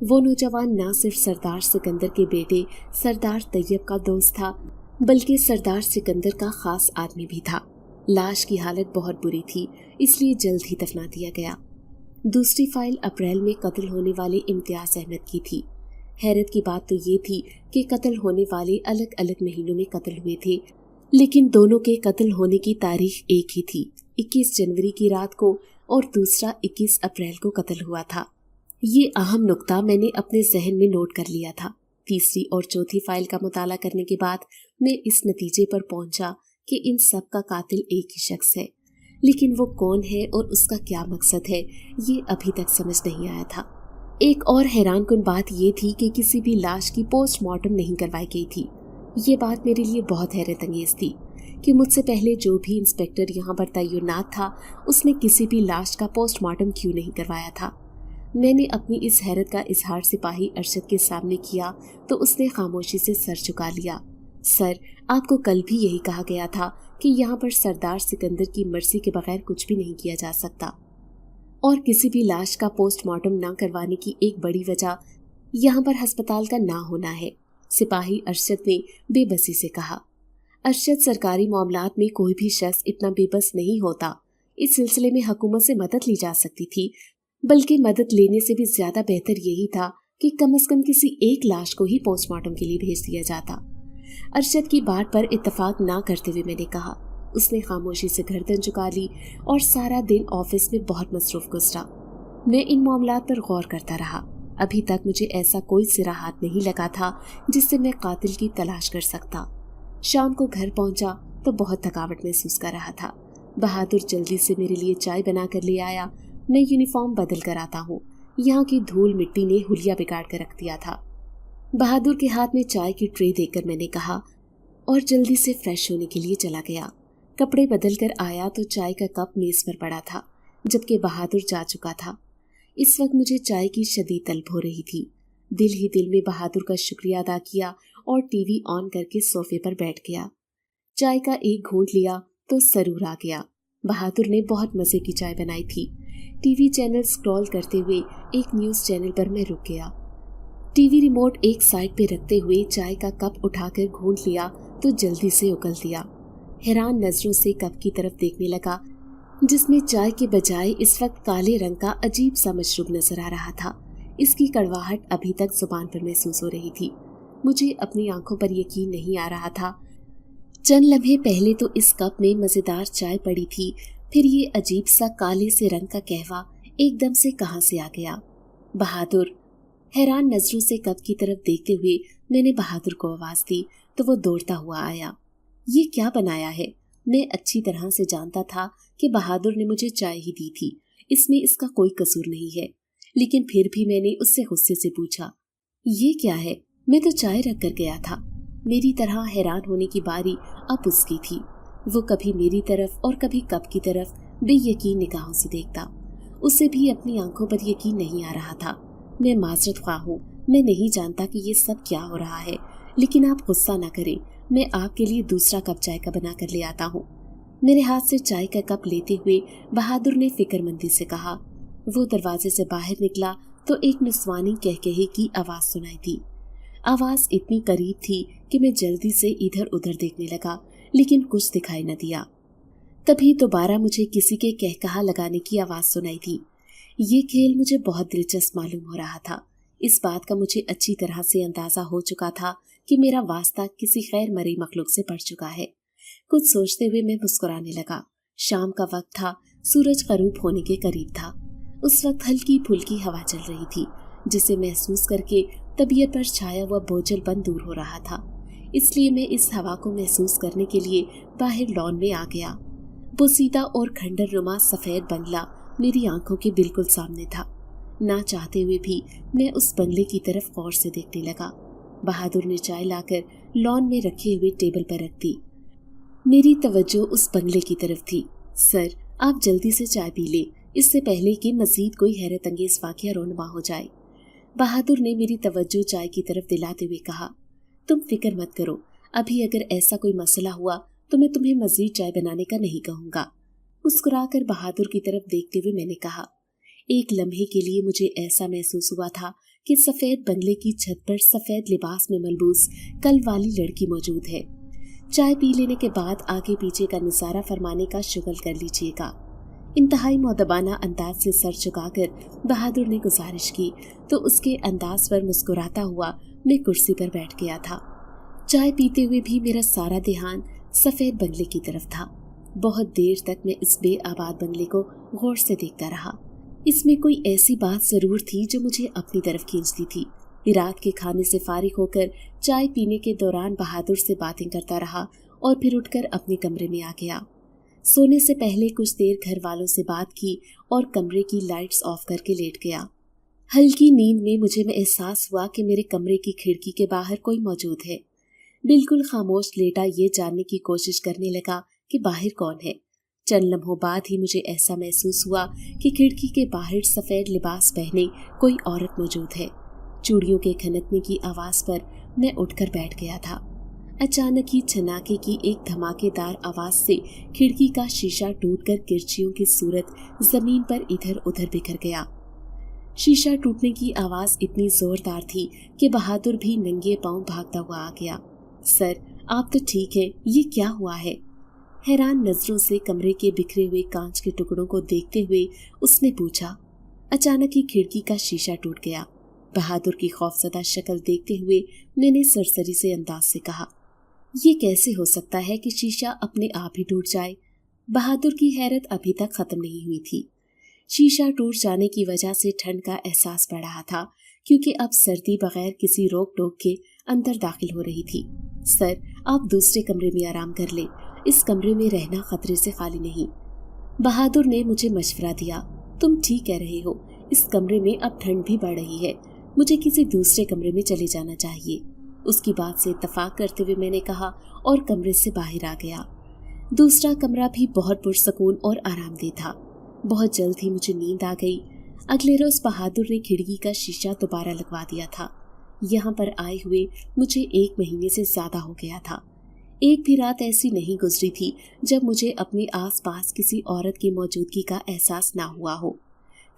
वो नौजवान न सिर्फ सरदार सिकंदर के बेटे सरदार तैयब का दोस्त था, बल्कि सरदार सिकंदर का ख़ास आदमी भी था। लाश की हालत बहुत बुरी थी, इसलिए जल्द ही दफना दिया गया। दूसरी फाइल अप्रैल में कत्ल होने वाले इम्तियाज़ अहमद की थी। हैरत की बात तो ये थी कि कत्ल होने वाले अलग अलग महीनों में कत्ल हुए थे, लेकिन दोनों के कत्ल होने की तारीख एक ही थी, 21 जनवरी की रात को, और दूसरा 21 अप्रैल को कत्ल हुआ था। ये अहम नुक्ता मैंने अपने जहन में नोट कर लिया था। तीसरी और चौथी फाइल का मुताला करने के बाद मैं इस नतीजे पर पहुंचा कि इन सब का कातिल एक ही शख्स है, लेकिन वो कौन है और उसका क्या मकसद है, ये अभी तक समझ नहीं आया था। एक और हैरानकुन बात ये थी कि किसी भी लाश की पोस्टमार्टम नहीं करवाई गई थी। ये बात मेरे लिए बहुत हैरत अंगेज थी कि मुझसे पहले जो भी इंस्पेक्टर यहाँ पर तैनात था, उसने किसी भी लाश का पोस्टमार्टम क्यों नहीं करवाया था। मैंने अपनी इस हैरत का इजहार सिपाही अरशद के सामने किया तो उसने खामोशी से सर झुका लिया। सर, आपको कल भी यही कहा गया था कि यहाँ पर सरदार सिकंदर की मर्जी के बगैर कुछ भी नहीं किया जा सकता, और किसी भी लाश का पोस्टमार्टम ना करवाने की एक बड़ी वजह यहाँ पर अस्पताल का ना होना है, सिपाही अरशद ने बेबसी से कहा। अरशद, सरकारी मामलात में कोई भी शख्स इतना बेबस नहीं होता। इस सिलसिले में हुकूमत से मदद ली जा सकती थी, बल्कि मदद लेने से भी ज्यादा बेहतर यही था कि कम से कम किसी एक लाश को ही पोस्टमार्टम के लिए भेज दिया जाता। अरशद की बात पर इत्तेफाक ना करते हुए मैंने कहा। उसने खामोशी से गर्दन झुका ली और सारा दिन ऑफिस में बहुत मसरूफ गुजरा। मैं इन मामलात पर गौर करता रहा। अभी तक मुझे ऐसा कोई सिरा हाथ नहीं लगा था जिससे मैं कातिल की तलाश कर सकता। शाम को घर पहुंचा तो बहुत थकावट महसूस कर रहा था। बहादुर जल्दी से मेरे लिए चाय बना कर ले आया। मैं यूनिफॉर्म बदल कर आता हूँ, यहाँ की धूल मिट्टी ने हुलिया बिगाड़ कर रख दिया था। बहादुर के हाथ में चाय की ट्रे देकर मैंने कहा और जल्दी से फ्रेश होने के लिए चला गया। कपड़े बदल कर आया तो चाय का कप मेज पर पड़ा था, जबकि बहादुर जा चुका था। इस वक्त मुझे चाय की शदीद तलब हो रही थी। दिल ही दिल में बहादुर का शुक्रिया अदा किया और टीवी ऑन करके सोफे पर बैठ गया। चाय का एक घूंट लिया तो सरूर आ गया। बहादुर ने बहुत मजे की चाय बनाई थी। टीवी चैनल स्क्रॉल करते हुए एक न्यूज़ चैनल पर मैं रुक गया। टीवी रिमोट एक साइड पे रखते हुए चाय का कप उठाकर घूंट लिया तो जल्दी से उगल दिया। हैरान नजरों से कप की तरफ देखने लगा, जिसमें चाय के बजाय इस वक्त काले रंग का अजीब सा मशरूब नजर आ रहा था। इसकी कड़वाहट अभी तक जुबान पर महसूस हो रही थी। मुझे अपनी आंखों पर यकीन नहीं आ रहा था। चंद लम्हे पहले तो इस कप में मजेदार चाय पड़ी थी, फिर ये अजीब सा काले से रंग का कहवा एकदम से कहां से आ गया। बहादुर, हैरान नजरों से कप की तरफ देखते हुए मैंने बहादुर को आवाज दी तो वो दौड़ता हुआ आया। ये क्या बनाया है? मैं अच्छी तरह से जानता था कि बहादुर ने मुझे चाय ही दी थी, इसमें इसका कोई कसूर नहीं है, लेकिन फिर भी मैंने उससे गुस्से से पूछा, ये क्या है? मैं तो चाय रख कर गया था। मेरी तरह हैरान होने की बारी अब उसकी थी। वो कभी मेरी तरफ और कभी कप की तरफ बेयकीन निगाहों से देखता। उसे भी अपनी आंखों पर यकीन नहीं आ रहा था। मैं माजरत ख्वाह हूँ, मैं नहीं जानता कि ये सब क्या हो रहा है, लेकिन आप गुस्सा ना करें, मैं आपके लिए दूसरा कप चाय का बना कर ले आता हूँ। मेरे हाथ से चाय का कप लेते हुए बहादुर ने फिक्रमंदी से कहा। वो दरवाजे से बाहर निकला तो एक निस्वानी कहकहे की आवाज सुनाई दी। आवाज इतनी करीब थी कि मैं जल्दी से इधर उधर देखने लगा, लेकिन कुछ दिखाई न दिया। तभी दोबारा मुझे किसी के कहकहा लगाने की आवाज सुनाई दी। ये खेल मुझे बहुत दिलचस्प मालूम हो रहा था। इस बात का मुझे अच्छी तरह से अंदाजा हो चुका था कि मेरा वास्ता किसी गैर मरी मखलूक से पड़ चुका है। कुछ सोचते हुए मैं मुस्कुराने लगा। शाम का वक्त था, सूरज गरूब होने के करीब था। उस वक्त हल्की फुल्की हवा चल रही थी, जिसे महसूस करके तबीयत पर छाया हुआ बोझलपन दूर हो रहा था। इसलिए मैं इस हवा को महसूस करने के लिए बाहर लॉन में आ गया। वो सीधा और खंडर नुमा सफेद बंगला मेरी आंखों के बिल्कुल सामने था। ना चाहते हुए भी मैं उस बंगले की तरफ गौर से देखने लगा। बहादुर ने चाय लाकर लॉन में रखे हुए टेबल पर रख दी। मेरी तवज्जो उस बंगले की तरफ थी। सर, आप जल्दी से चाय पी ले, इससे पहले कि मजीद कोई हैरत अंगेज वाकया रोनुमा हो जाए। बहादुर ने मेरी तवज्जो चाय की तरफ दिलाते हुए कहा, तुम फिक्र मत करो, अभी अगर ऐसा कोई मसला हुआ तो मैं तुम्हें मजीद चाय बनाने का नहीं कहूँगा। मुस्कुराकर बहादुर की तरफ देखते हुए मैंने कहा, एक लम्हे के लिए मुझे ऐसा महसूस हुआ था कि सफेद बंगले की छत पर सफेद लिबास में मलबूस कल वाली लड़की मौजूद है। चाय पी लेने के बाद आगे पीछे का नजारा फरमाने का शुगल कर लीजिएगा। इंतहाई मौदबाना अंदाज से सर झुकाकर बहादुर ने गुजारिश की तो उसके अंदाज पर मुस्कुराता हुआ मैं कुर्सी पर बैठ गया था। चाय पीते हुए भी मेरा सारा ध्यान सफेद बंगले की तरफ था। बहुत देर तक मैं इस बेआबाद बंगले को गौर से देखता रहा। इसमें कोई ऐसी बात जरूर थी जो मुझे अपनी तरफ खींचती थी। रात के खाने से फारिग होकर चाय पीने के दौरान बहादुर से बातें करता रहा और फिर उठकर अपने कमरे में आ गया। सोने से पहले कुछ देर घर वालों से बात की और कमरे की लाइट्स ऑफ करके लेट गया। हल्की नींद में मुझे एहसास हुआ कि मेरे कमरे की खिड़की के बाहर कोई मौजूद है। बिल्कुल खामोश लेटा ये जानने की कोशिश करने लगा कि बाहर कौन है। चंद लम्हों बाद ही मुझे ऐसा महसूस हुआ कि खिड़की के बाहर सफेद लिबास पहने कोई औरत मौजूद है। चूड़ियों के खनकने की आवाज पर मैं उठकर बैठ गया था। अचानक ही छनाके की एक धमाकेदार आवाज से खिड़की का शीशा टूटकर किरचियों की सूरत जमीन पर इधर उधर बिखर गया। शीशा टूटने की आवाज इतनी जोरदार थी कि बहादुर भी नंगे पांव भागता हुआ आ गया। सर, आप तो ठीक है, ये क्या हुआ है? हैरान नजरों से कमरे के बिखरे हुए कांच के टुकड़ों को देखते हुए उसने पूछा। अचानक ही खिड़की का शीशा टूट गया। बहादुर की खौफजदा शक्ल देखते हुए मैंने सरसरी से अंदाज से कहा, ये कैसे हो सकता है कि शीशा अपने आप ही टूट जाए? बहादुर की हैरत अभी तक खत्म नहीं हुई थी। शीशा टूट जाने की वजह से ठंड का एहसास बढ़ रहा था, क्योंकि अब सर्दी बगैर किसी रोक टोक के अंदर दाखिल हो रही थी। सर, आप दूसरे कमरे में आराम कर ले, इस कमरे में रहना खतरे से खाली नहीं। बहादुर ने मुझे मशवरा दिया। तुम ठीक कह रहे हो, इस कमरे में अब ठंड भी बढ़ रही है, मुझे किसी दूसरे कमरे में चले जाना चाहिए। उसकी बात से इत्तफाक करते हुए मैंने कहा और कमरे से बाहर आ गया। दूसरा कमरा भी बहुत पुरसकून और आरामदेह था। बहुत जल्द ही मुझे नींद आ गई। अगले रोज बहादुर ने खिड़की का शीशा दोबारा लगवा दिया था। यहाँ पर आए हुए मुझे 1 महीने से ज्यादा हो गया था। एक भी रात ऐसी नहीं गुजरी थी जब मुझे अपने आसपास किसी औरत की मौजूदगी का एहसास ना हुआ हो।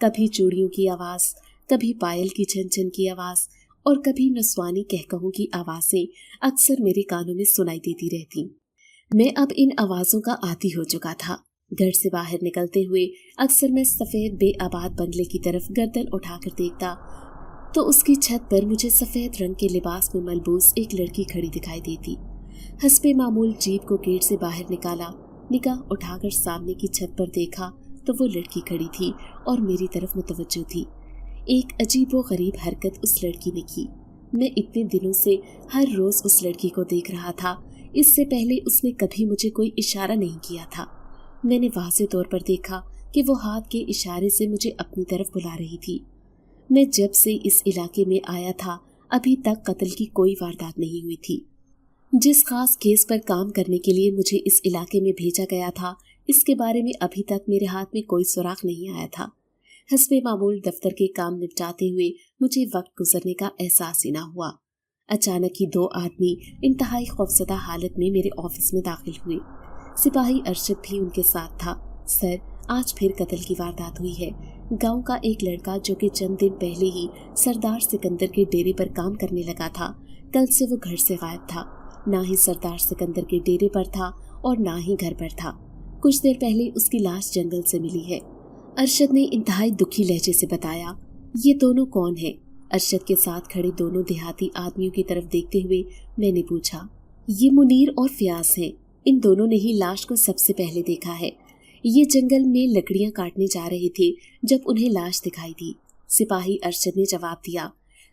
कभी चूड़ियों की आवाज, कभी पायल की छन छन की आवाज और कभी नस्वानी कहकहों की आवाजें अक्सर मेरे कानों में सुनाई देती रहती। मैं अब इन आवाजों का आदी हो चुका था। घर से बाहर निकलते हुए अक्सर मैं सफेद बेआबाद बंगले की तरफ गर्दन उठाकर देखता तो उसकी छत पर मुझे सफेद रंग के लिबास में मलबूस एक लड़की खड़ी दिखाई देती। हस्बे मामूल जीप को गेट से बाहर निकाला, निगाह उठाकर सामने की छत पर देखा तो वो लड़की खड़ी थी और मेरी तरफ मुतवज्जो थी। एक अजीब व गरीब हरकत उस लड़की ने की। मैं इतने दिनों से हर रोज उस लड़की को देख रहा था। इससे पहले उसने कभी मुझे कोई इशारा नहीं किया था। मैंने वाज़ेह तौर पर देखा कि वो हाथ के इशारे से मुझे अपनी तरफ बुला रही थी। मैं जब से इस इलाके में आया था अभी तक कत्ल की कोई वारदात नहीं हुई थी। जिस खास केस पर काम करने के लिए मुझे इस इलाके में भेजा गया था, इसके बारे में अभी तक मेरे हाथ में कोई सुराग नहीं आया था। हस्बे मामूल दफ्तर के काम निपटाते हुए मुझे वक्त गुजरने का एहसास ही ना हुआ। अचानक ही 2 आदमी इंतहाई खौफजदा हालत में मेरे ऑफिस में दाखिल हुए। सिपाही अरशद भी उनके साथ था। सर, आज फिर कत्ल की वारदात हुई है। गांव का एक लड़का जो कि चंद दिन पहले ही सरदार सिकंदर के डेरे पर काम करने लगा था, कल से वो घर से गायब था। ना ही सरदार सिकंदर के डेरे पर था और ना ही घर पर था। कुछ देर पहले उसकी लाश जंगल से मिली है। अरशद ने इंतहाई दुखी लहजे से बताया। ये दोनों कौन है? अरशद के साथ खड़े दोनों देहाती आदमियों की तरफ देखते हुए मैंने पूछा। ये मुनीर और फयाज हैं। ان دونوں نے ہی لاش کو سب سے پہلے دیکھا ہے۔ یہ جنگل میں لکڑیاں کاٹنے جا رہے تھے جب انہیں لاش دکھائی دی۔ سپاہی ارشد نے جواب دیا۔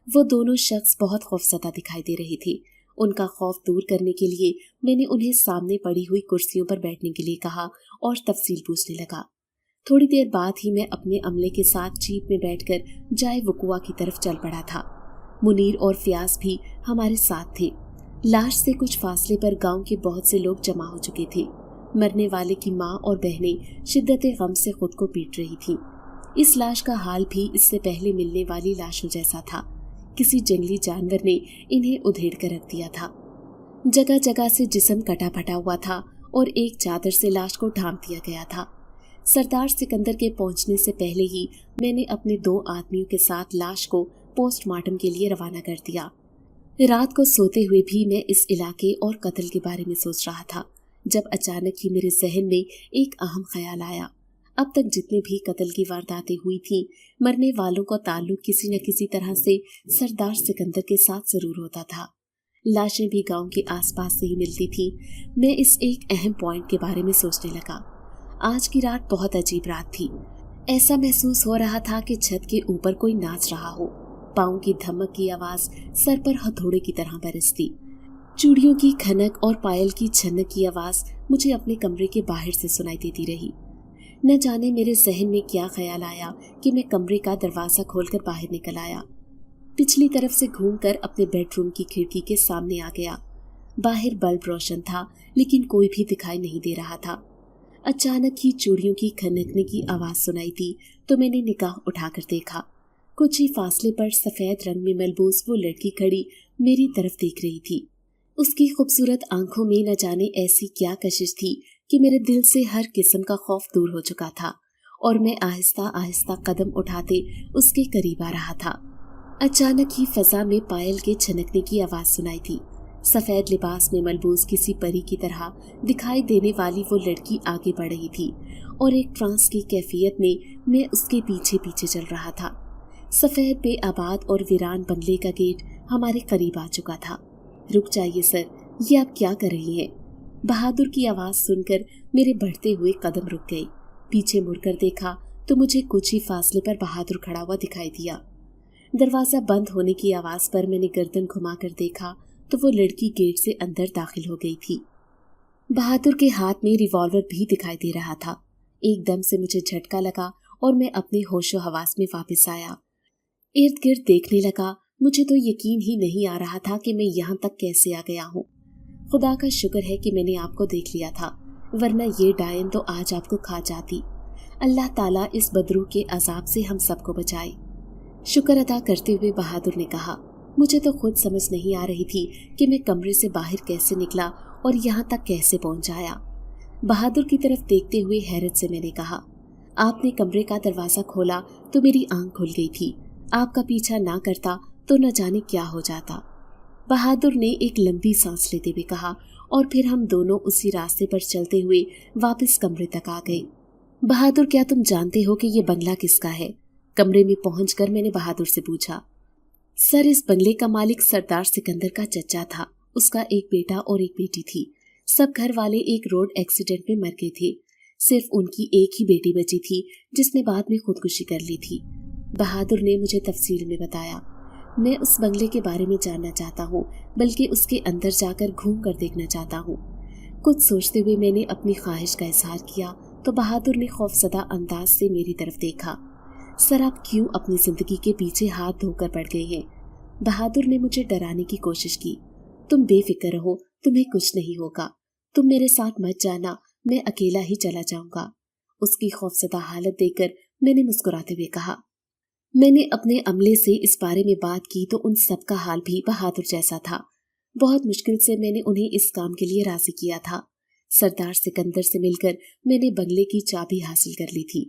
وہ دونوں شخص بہت خوفزدہ دکھائی دے رہے تھے۔ ان کا خوف دور کرنے کے لیے میں نے انہیں سامنے پڑی ہوئی کرسیوں پر بیٹھنے کے لیے کہا اور تفصیل پوچھنے لگا۔ تھوڑی دیر بعد ہی میں اپنے عملے کے ساتھ جیپ میں بیٹھ کر جائے وقوع کی طرف چل پڑا تھا۔ منیر اور فیاض بھی ہمارے ساتھ تھے۔ لاش سے کچھ فاصلے پر گاؤں کے بہت سے لوگ جمع ہو چکے تھے۔ مرنے والے کی ماں اور بہنیں شدت غم سے خود کو پیٹ رہی تھیں۔ اس لاش کا حال بھی اس سے پہلے ملنے والی لاشوں جیسا تھا۔ کسی جنگلی جانور نے انہیں ادھیڑ کر رکھ دیا تھا۔ جگہ جگہ سے جسم کٹا پھٹا ہوا تھا اور ایک چادر سے لاش کو ڈھانپ دیا گیا تھا۔ سردار سکندر کے پہنچنے سے پہلے ہی میں نے اپنے 2 آدمیوں کے ساتھ لاش کو پوسٹ مارٹم کے لیے روانہ کر دیا۔ رات کو سوتے ہوئے بھی میں اس علاقے اور قتل کے بارے میں سوچ رہا تھا جب اچانک ہی میرے ذہن میں ایک اہم خیال آیا۔ اب تک جتنے بھی قتل کی وارداتیں ہوئی تھیں، مرنے والوں کا تعلق کسی نہ کسی طرح سے سردار سکندر کے ساتھ ضرور ہوتا تھا۔ لاشیں بھی گاؤں کے آس پاس سے ہی ملتی تھیں۔ میں اس ایک اہم پوائنٹ کے بارے میں سوچنے لگا۔ آج کی رات بہت عجیب رات تھی۔ ایسا محسوس ہو رہا تھا کہ چھت کے اوپر کوئی ناچ رہا ہو۔ پاؤں کی دھمک کی آواز سر پر ہتھوڑے کی طرح برستی۔ چوڑیوں کی کھنک اور پائل کی چھنک کی آواز مجھے اپنے کمرے کے باہر سے سنائی دیتی رہی۔ نہ جانے میرے ذہن میں کیا خیال آیا کہ میں کمرے کا دروازہ کھول کر باہر نکل آیا۔ پچھلی طرف سے گھوم کر اپنے بیڈ روم کی کھڑکی کے سامنے آ گیا۔ باہر بلب روشن تھا لیکن کوئی بھی دکھائی نہیں دے رہا تھا۔ اچانک ہی چوڑیوں کی کھنکنے کی آواز سنائی دی تو میں نے نگاہ اٹھا کر دیکھا۔ کچھ ہی فاصلے پر سفید رنگ میں ملبوس وہ لڑکی کھڑی میری طرف دیکھ رہی تھی۔ اس کی خوبصورت آنکھوں میں نہ جانے ایسی کیا کشش تھی کہ میرے دل سے ہر قسم کا خوف دور ہو چکا تھا اور میں آہستہ آہستہ قدم اٹھاتے اس کے قریب آ رہا تھا۔ اچانک ہی فضا میں پائل کے چھنکنے کی آواز سنائی دی۔ سفید لباس میں ملبوس کسی پری کی طرح دکھائی دینے والی وہ لڑکی آگے بڑھ رہی تھی اور ایک ٹرانس کی کیفیت میں اس کے پیچھے پیچھے چل رہا تھا۔ سفید بے آباد اور ویران بنگلے کا گیٹ ہمارے قریب آ چکا تھا۔ رک جائیے سر، یہ آپ کیا کر رہی ہیں؟ بہادر کی آواز سن کر میرے بڑھتے ہوئے قدم رک گئی۔ پیچھے مڑ کر دیکھا تو مجھے کچھ ہی فاصلے پر بہادر کھڑا ہوا دکھائی دیا۔ دروازہ بند ہونے کی آواز پر میں نے گردن گھما کر دیکھا تو وہ لڑکی گیٹ سے اندر داخل ہو گئی تھی۔ بہادر کے ہاتھ میں ریوالور بھی دکھائی دے رہا تھا۔ ایک دم سے مجھے جھٹکا لگا اور میں اپنے ہوش و حواس میں واپس آیا۔ ارد گرد دیکھنے لگا۔ مجھے تو یقین ہی نہیں آ رہا تھا کہ میں یہاں تک کیسے آ گیا ہوں۔ خدا کا شکر ہے کہ میں نے آپ کو دیکھ لیا تھا، ورنہ یہ ڈائن تو آج آپ کو کھا جاتی۔ اللہ تعالیٰ اس بدروح کے عذاب سے ہم سب کو بچائے۔ شکر ادا کرتے ہوئے بہادر نے کہا۔ مجھے تو خود سمجھ نہیں آ رہی تھی کہ میں کمرے سے باہر کیسے نکلا اور یہاں تک کیسے پہنچ آیا۔ بہادر کی طرف دیکھتے ہوئے حیرت سے میں نے کہا، آپ نے کمرے کا دروازہ کھولا تو میری آنکھ کھل گئی تھی۔ آپ کا پیچھا نہ کرتا تو نہ جانے کیا ہو جاتا۔ بہادر نے ایک لمبی سانس لیتے ہوئے کہا اور پھر ہم دونوں اسی راستے پر چلتے ہوئے واپس کمرے تک آ گئے۔ بہادر، کیا تم جانتے ہو کہ یہ بنگلہ کس کا ہے؟ کمرے میں پہنچ کر میں نے بہادر سے پوچھا۔ سر، اس بنگلے کا مالک سردار سکندر کا چچا تھا۔ اس کا ایک بیٹا اور ایک بیٹی تھی۔ سب گھر والے ایک روڈ ایکسیڈنٹ میں مر گئے تھے۔ صرف ان کی ایک ہی بیٹی بچی تھی جس نے بعد میں خودکشی کر لی تھی۔ بہادر نے مجھے تفصیل میں بتایا۔ میں اس بنگلے کے بارے میں جاننا چاہتا ہوں، بلکہ اس کے اندر جا کر گھوم کر دیکھنا چاہتا ہوں۔ کچھ سوچتے ہوئے میں نے اپنی خواہش کا اظہار کیا تو بہادر نے خوفزدہ انداز سے میری طرف دیکھا۔ سر، آپ کیوں اپنی زندگی کے پیچھے ہاتھ دھو کر پڑ گئے ہیں؟ بہادر نے مجھے ڈرانے کی کوشش کی۔ تم بے فکر رہو، تمہیں کچھ نہیں ہوگا۔ تم میرے ساتھ مت جانا، میں اکیلا ہی چلا جاؤں گا۔ اس کی خوفزدہ حالت دیکھ کر میں نے مسکراتے ہوئے کہا۔ میں نے اپنے عملے سے اس بارے میں بات کی تو ان سب کا حال بھی بہادر جیسا تھا۔ بہت مشکل سے میں نے انہیں اس کام کے لیے راضی کیا تھا۔ سردار سکندر سے مل کر میں نے بنگلے کی چابی حاصل کر لی تھی۔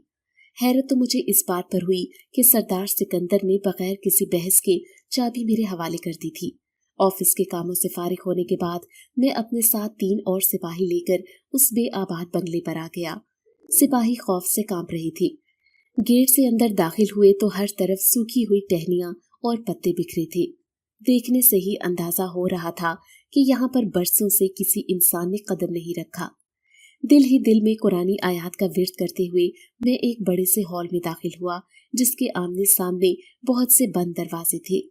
حیرت تو مجھے اس بات پر ہوئی کہ سردار سکندر نے بغیر کسی بحث کے چابی میرے حوالے کر دی تھی۔ آفس کے کاموں سے فارغ ہونے کے بعد میں اپنے ساتھ 3 اور سپاہی لے کر اس بے آباد بنگلے پر آ گیا۔ سپاہی خوف سے کانپ رہی تھی۔ گیٹ سے اندر داخل ہوئے تو ہر طرف سوکھی ہوئی ٹہنیاں اور پتے بکھرے تھے۔ देखने से ही अंदाजा हो रहा था कि यहाँ पर बरसों से किसी इंसान ने कदम नहीं रखा। दिल ही दिल में कुरानी आयात का विर्द करते हुए मैं एक बड़े से हॉल में दाखिल हुआ, जिसके आमने सामने बहुत से बंद दरवाजे थे।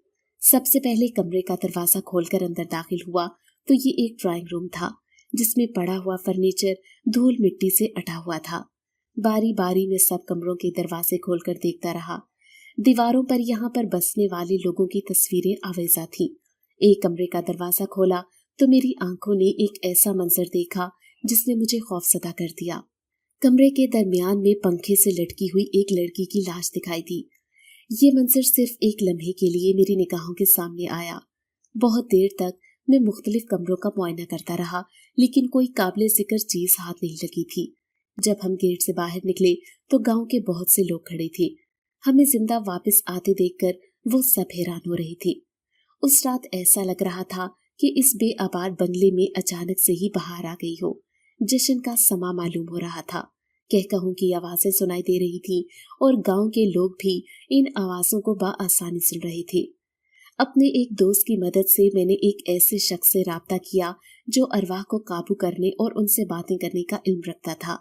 सबसे पहले कमरे का दरवाजा खोलकर अंदर दाखिल हुआ तो ये एक ड्राइंग रूम था, जिसमें पड़ा हुआ फर्नीचर धूल मिट्टी से अटा हुआ था। बारी बारी में सब कमरों के दरवाजे खोलकर देखता रहा। दीवारों पर यहाँ पर बसने वाले लोगों की तस्वीरें आवेजा थीं। एक कमरे का दरवाजा खोला तो मेरी आंखों ने एक ऐसा मंजर देखा जिसने मुझे खौफजदा कर दिया। कमरे के दरमियान में पंखे से लटकी हुई एक लड़की की लाश दिखाई दी। ये मंजर सिर्फ एक लम्हे के लिए मेरी निगाहों के सामने आया। बहुत देर तक मैं मुख्तलिफ कमरों का मुआयना करता रहा, लेकिन कोई काबिल जिक्र चीज हाथ नहीं लगी थी। जब हम गेट से बाहर निकले तो गांव के बहुत से लोग खड़े थे। हमें जिंदा वापस आते देखकर वो सब हैरान हो रहे थे। उस रात ऐसा लग रहा था कि इस बेआबाद बंगले में अचानक से ही बहार आ गई हो। जश्न का समा मालूम हो रहा था। कहकहों की आवाजें सुनाई दे रही थी और गांव के लोग भी इन आवाजों को बआसानी सुन रहे थे। अपने एक दोस्त की मदद से मैंने एक ऐसे शख्स से राब्ता किया जो अरवाह को काबू करने और उनसे बातें करने का इल्म रखता था।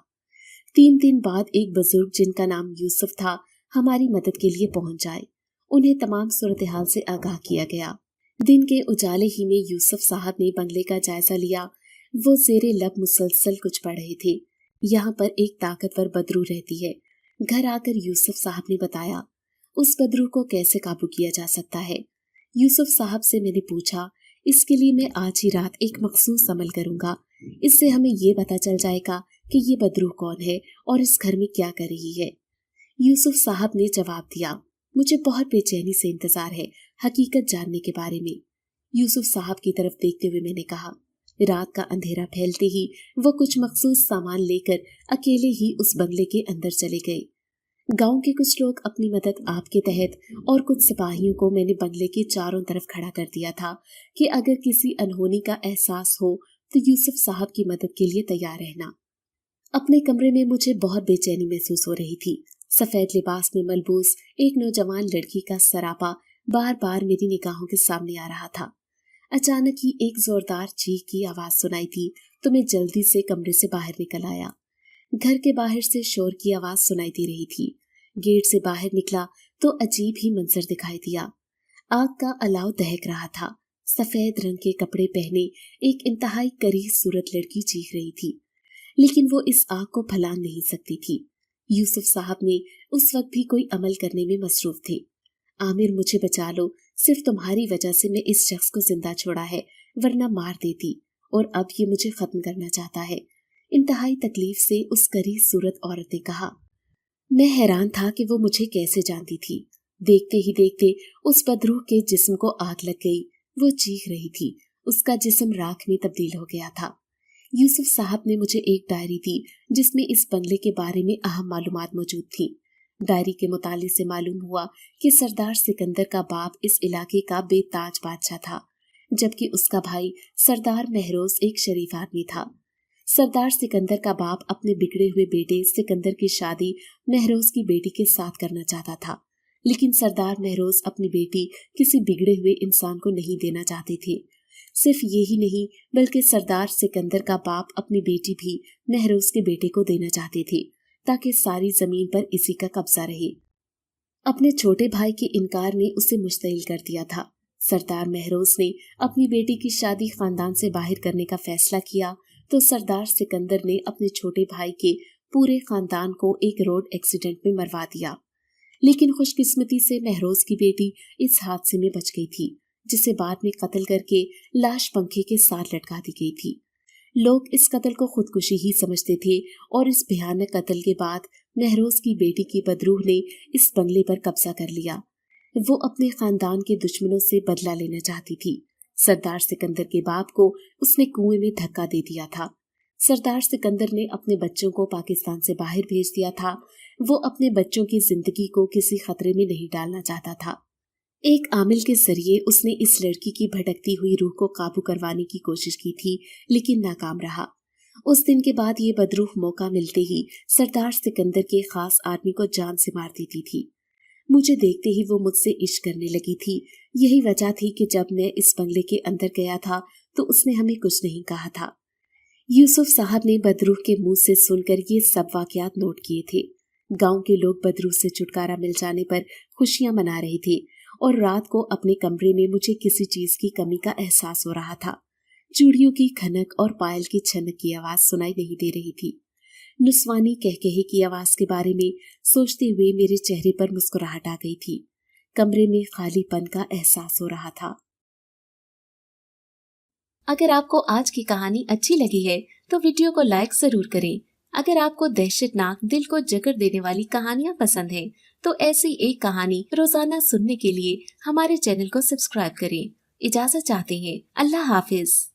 3 दिन बाद एक बुजुर्ग जिनका नाम यूसुफ था हमारी मदद के लिए पहुंच आए। उन्हें तमाम सूरत हाल से आगाह किया गया। दिन के उजाले ही में यूसुफ साहब ने बंगले का जायजा लिया। वो जेरे लब मुसलसल कुछ पढ़ रहे थे। यहाँ पर एक ताकतवर बदरू रहती है। घर आकर यूसुफ साहब ने बताया, उस बदरू को कैसे काबू किया जा सकता है। यूसुफ साहब से मैंने पूछा, इसके लिए मैं आज ही रात एक मखसूस अमल करूंगा। इससे हमें ये पता चल जाएगा कि ये बदरू कौन है और इस घर में क्या कर रही है। यूसुफ साहब ने जवाब दिया, मुझे बहुत बेचैनी से इंतजार है हकीकत जानने के बारे में। यूसुफ साहब की तरफ देखते हुए मैंने कहा, रात का अंधेरा फैलते ही वो कुछ मखसूस सामान लेकर अकेले ही उस बंगले के अंदर चले गए। गांव के कुछ लोग अपनी मदद आपके तहत और कुछ सिपाहियों को मैंने बंगले के चारों तरफ खड़ा कर दिया था कि अगर किसी अनहोनी का एहसास हो तो यूसुफ साहब की मदद के लिए तैयार रहना। अपने कमरे में मुझे बहुत बेचैनी महसूस हो रही थी। सफेद लिबास में मलबूस एक नौजवान लड़की का सरापा बार बार मेरी निगाहों के सामने आ रहा था। अचानक ही एक जोरदार चीख की आवाज सुनाई थी तो मैं जल्दी से कमरे से बाहर निकल आया। घर के बाहर से शोर की आवाज सुनाई दे रही थी। गेट से बाहर निकला तो अजीब ही मंजर दिखाई दिया। आग का अलाव दहक रहा था। सफेद रंग के कपड़े पहने एक इंतहाई करीब सूरत लड़की चीख रही थी, लेकिन वो इस आग को फैला नहीं सकती थी। यूसुफ साहब ने उस वक्त भी कोई अमल करने में मसरूफ थे। आमिर, मुझे बचा लो, सिर्फ तुम्हारी वजह से मैं इस शख्स को जिंदा छोड़ा है, वरना मार देती, और अब ये मुझे खत्म करना चाहता है। इंतहाई तकलीफ से उस करीब सूरत औरत ने कहा। मैं हैरान था कि वो मुझे कैसे जानती थी। देखते ही देखते उस बदरूह के जिस्म को आग लग गई। वो चीख रही थी। उसका जिस्म राख में तब्दील हो गया था। यूसुफ साहब ने मुझे एक डायरी दी जिसमें इस बंगले के बारे में अहम मालूमात मौजूद थी। डायरी के मुताले से मालूम हुआ कि सरदार सिकंदर का बाप इस इलाके का बेताज बादशाह था, जबकि उसका भाई सरदार महरोज एक शरीफ आदमी था। सरदार सिकंदर का बाप अपने बिगड़े हुए बेटे सिकंदर की शादी महरोज की बेटी के साथ करना चाहता था, लेकिन सरदार महरोज अपनी बेटी किसी बिगड़े हुए इंसान को नहीं देना चाहते थे। सिर्फ यही नहीं, बल्कि सरदार सिकंदर का बाप अपनी बेटी भी महरोज के बेटे को देना चाहते थे ताकि सारी जमीन पर इसी का कब्जा रहे। अपने छोटे भाई के इनकार ने उसे मुश्तइल कर दिया था। सरदार महरोज ने अपनी बेटी की शादी खानदान से बाहर करने का फैसला किया तो सरदार सिकंदर ने अपने छोटे भाई के पूरे खानदान को एक रोड एक्सीडेंट में मरवा दिया। लेकिन खुशकिस्मती से महरोज की बेटी इस हादसे में बच गई थी, जिसे बाद में कत्ल करके लाश पंखे के साथ लटका दी गई थी। लोग इस कत्ल को खुदकुशी ही समझते थे और इस भयानक कत्ल के बाद महरोज की बेटी की बदरूह ने इस बंगले पर कब्जा कर लिया। वो अपने खानदान के दुश्मनों से बदला लेना चाहती थी। सरदार सिकंदर के बाप को उसने कुएं में धक्का दे दिया था। सरदार सिकंदर ने अपने बच्चों को पाकिस्तान से बाहर भेज दिया था। वो अपने बच्चों की जिंदगी को किसी खतरे में नहीं डालना चाहता था। एक आमिल के जरिए उसने इस लड़की की भटकती हुई रूह को काबू करवाने की कोशिश की थी, लेकिन नाकाम रहा। उस दिन के बाद ये बदरूह मौका मिलते ही सरदार सिकंदर के खास आदमी को जान से मार देती थी। मुझे देखते ही वो मुझसे इश्क करने लगी थी। यही वजह थी कि जब मैं इस बंगले के अंदर गया था तो उसने हमें कुछ नहीं कहा था। यूसुफ साहब ने बदरूह के मुंह से सुनकर ये सब वाकयात नोट किए थे। गांव के लोग बदरूह से छुटकारा मिल जाने पर खुशियां मना रहे थे और रात को अपने कमरे में मुझे किसी चीज की कमी का एहसास हो रहा था। चूड़ियों की खनक और पायल की छनक की आवाज सुनाई नहीं दे रही थी। नुस्वानी कहकहे की आवाज के बारे में सोचते हुए मेरे चेहरे पर मुस्कुराहट आ गई थी। कमरे में खालीपन का एहसास हो रहा था। अगर आपको आज की कहानी अच्छी लगी है तो वीडियो को लाइक जरूर करें। अगर आपको दहशतनाक, दिल को जकड़ देने वाली कहानियां पसंद हैं, तो ऐसी एक कहानी रोजाना सुनने के लिए हमारे चैनल को सब्सक्राइब करें। इजाजत चाहते हैं। अल्लाह हाफिज।